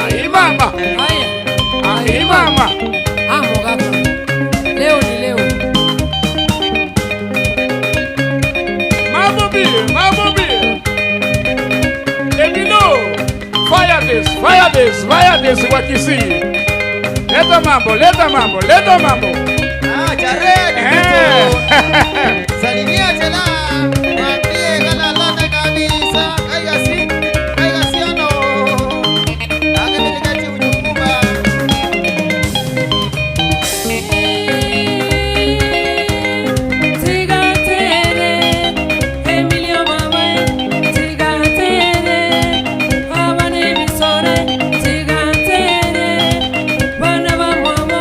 Ahí mama. Haya Ahí mama. amo kaka leo ni leo Mambo bien, mambo bien. Let me know. Fire this, fire this, fire this wa Kisii. Leta mambo, leta mambo, leta mambo. Salimia tena mwambie kana lana kabisa kaigasi ano agemetikati unyumba Tigatere Emilio mama Tigatere abane bisore Tigatere bana ba mwamo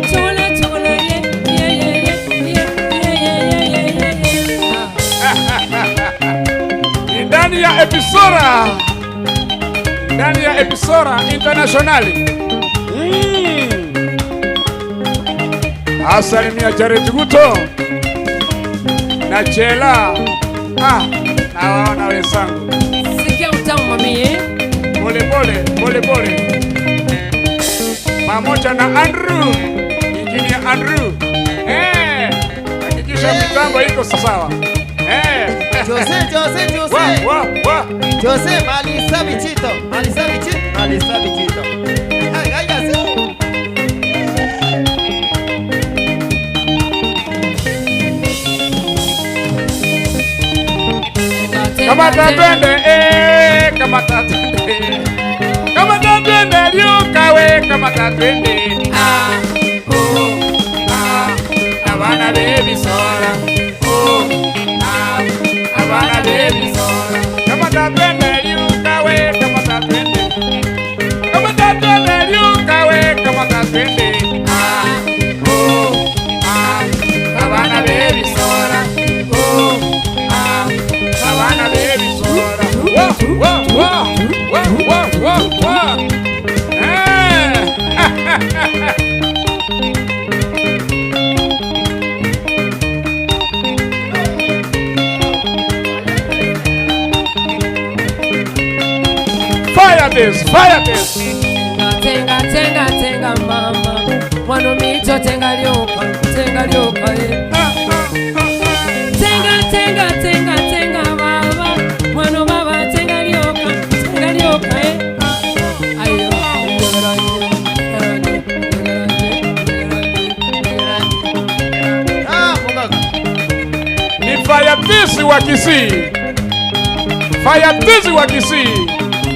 chola chola ye Ndani ya Episora. Ndani ya Episora Internationali. Asalimia Jared Guto na Chela. Nawaona wenzangu. Sikia utamu mami Pole pole, pole pole. Pamoja na Andrew, Engineer Andrew. Hakikisha mitambo iko sawa. Jose Jose malisa bichito kaigasi Kamata twende, kamata twende. Kamata twende, liukawe, kamata twende. Abana baby sola. Abana baby sola. Kamata twende, liukawe, kamata twende. Kamata twende, liukawe, kamata twende. Abana baby sola. Abana baby sola. Whoa. Fire this. Tenga mama Wano mito tenga lioka Tenga baba Wano baba tenga lioka Ayo Ni Fayatizi wa Kisii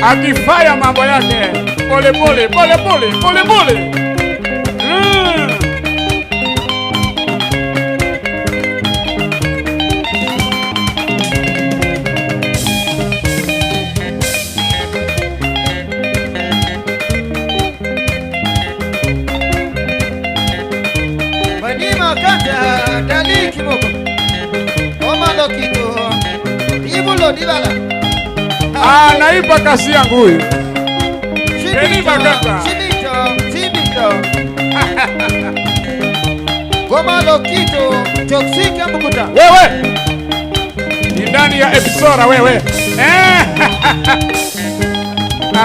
akifaya mambo yake pole pole. Madima kanta dali kimoko Omalo kito Ibulo dibala Naipa kasi yangu huyu. Chibito Omalo kito Choksika mkuta Wewe ni ndani ya Episora wewe.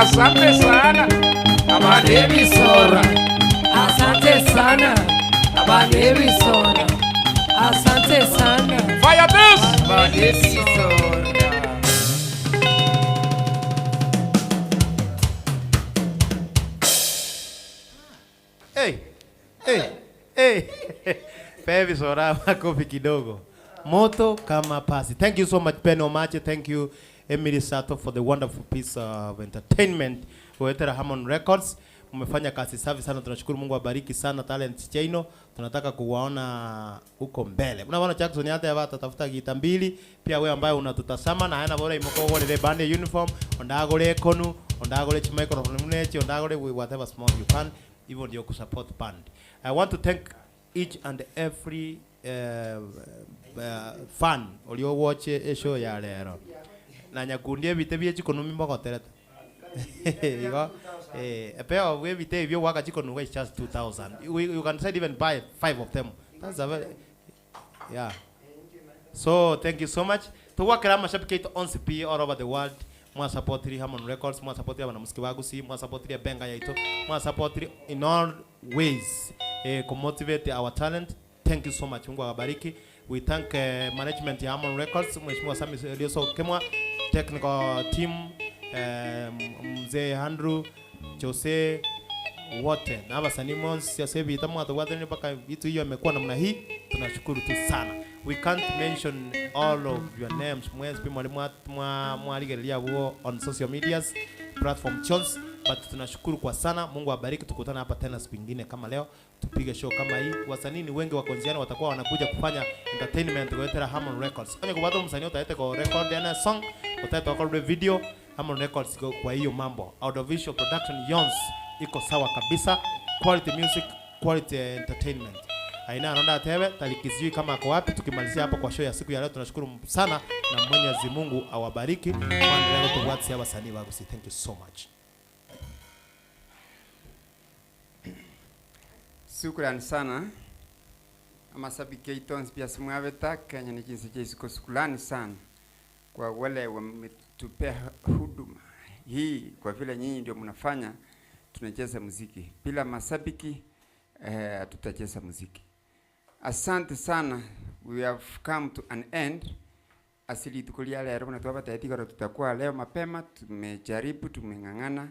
Asante sana Abane Episora. Asante sana Abane Episora. Asante sana Fire this. Abane Episora Pevi sora makofi kidogo. Moto kama pasi. Thank you so much Ben Omache. Thank you Emily Sato for the wonderful piece of entertainment. Wetera Hammond Records. Mmefanya kazi safi sana. Tunashukuru Mungu awabariki sana Talent Chaino. Tunataka kuwaona huko mbele. Unaona Jackson hata yavata tafuta gita mbili. Pia wewe ambaye unatutazama na hana bora imoko ile band uniform, ondagole konu, ondagole microphone mnechi, ondagole whatever small you can, even ndio kusupport band. I want to thank each and every fan olio watch show ya lero. Na nyakundie bitebie chikonomi mbogotereta. Igo peo we bite ibyo waka chikono is just 2000. You can say even buy 5 of them. That's a very yeah. So thank you so much. To work around mashabiki on CP all over the world. Mwa support Hammond Records, mwa support ya muziki wangu si, mwa support ya benga ya ito, mwa support in all ways to motivate our talent. Thank you so much. Mungu awabariki. We thank management ya Hammond Records, Mheshimiwa Sami Elioso Kemwa, technical team, Mzee Andrew, Jose, wote na wasanii mons ya sebi itamu watu mpaka vitu hiyo imekuwa namna hii. Tunashukuru tu sana. We can't mention all of your names. Mwezi mwalimu mwaligelia huo on social medias platform chons, but tunashukuru kwa sana. Mungu awabariki. Tukutana hapa tena siku nyingine kama leo tupige show kama hii. Wasanii wengi wa Konziani watakuwa wanakuja kufanya entertainment kwa Hammond Records. Kama kwa watu msanii utaita kwa record ya song, utaita kwa video Hammond Records kwa hiyo mambo. Audiovisual production Yons iko sawa kabisa. Quality music, quality entertainment. Aina anaenda tebe talikizui kama kwa wapi. Tukimalizia hapo kwa show ya siku ya leo, tunashukuru sana na Mwenyezi Mungu awabariki. Waendelee kutuwatsi wasanii wangu. Thank you so much. Shukrani sana. Mashabiki itons pia simwaveta Kenya ni jinsi jisiko shukrani sana kwa wale wametupea huduma hii, kwa vile nyinyi ndio mnafanya tunacheza muziki. Bila mashabiki tutacheza muziki. Asante sana. We have come to an end. Asili tukulia leo na tuwapata etikaro tutakuwa leo mapema. Tumejaribu, tumengangana.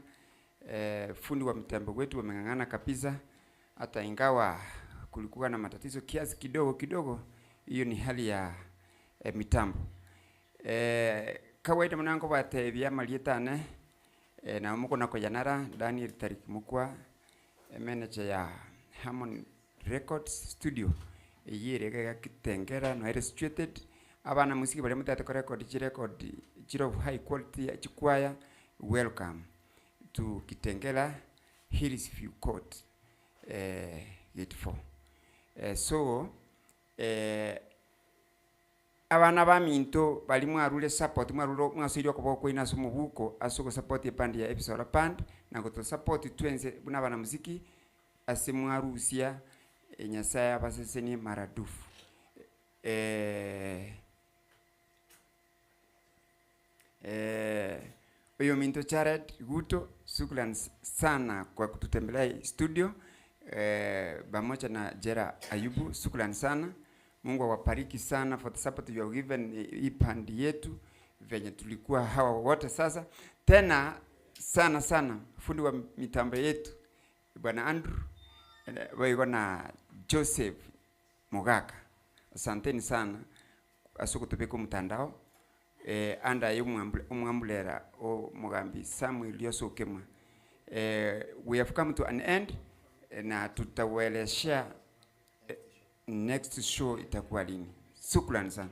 Fundi wa mitambo wetu wamengangana kabisa. Hata ingawa kulikuwa na matatizo kiasi kidogo, hiyo ni hali ya mitambo. Kawaida mwanangu batebya malietane na muko nako yanara Daniel Tarik Mukwa, manager ya Hammond Records Studio yirega kitengera no illustrated abana musiki bali mutata ko record chiro high quality chikwaya. Welcome to Kitengela Hillsview Court gate 4. So abana baminto bali mwarule support mwarulo mwasiryo ko boko ina sumubuko asoko support epandi ya episode band na goto support twenze buna bana muziki asimwarusia Nyasaya baseseni maradufu. Oyo minto Jared Guto, shukrani sana kwa kututembelea studio. Pamoja na Jera Ayubu, shukrani sana. Mungu awabariki sana for the support you have given hii pandi yetu venye tulikuwa hawa wote sasa. Tena sana fundi wa mitambo yetu Bwana Andrew wewe na Joseph Mugaka. Asanteni sana asukutubeko mtandao anda umwambulera o Mugambi Samuel Yosokemwa. We have come to an end na tutaweleshea next show itakuwa lini. Shukrani sana.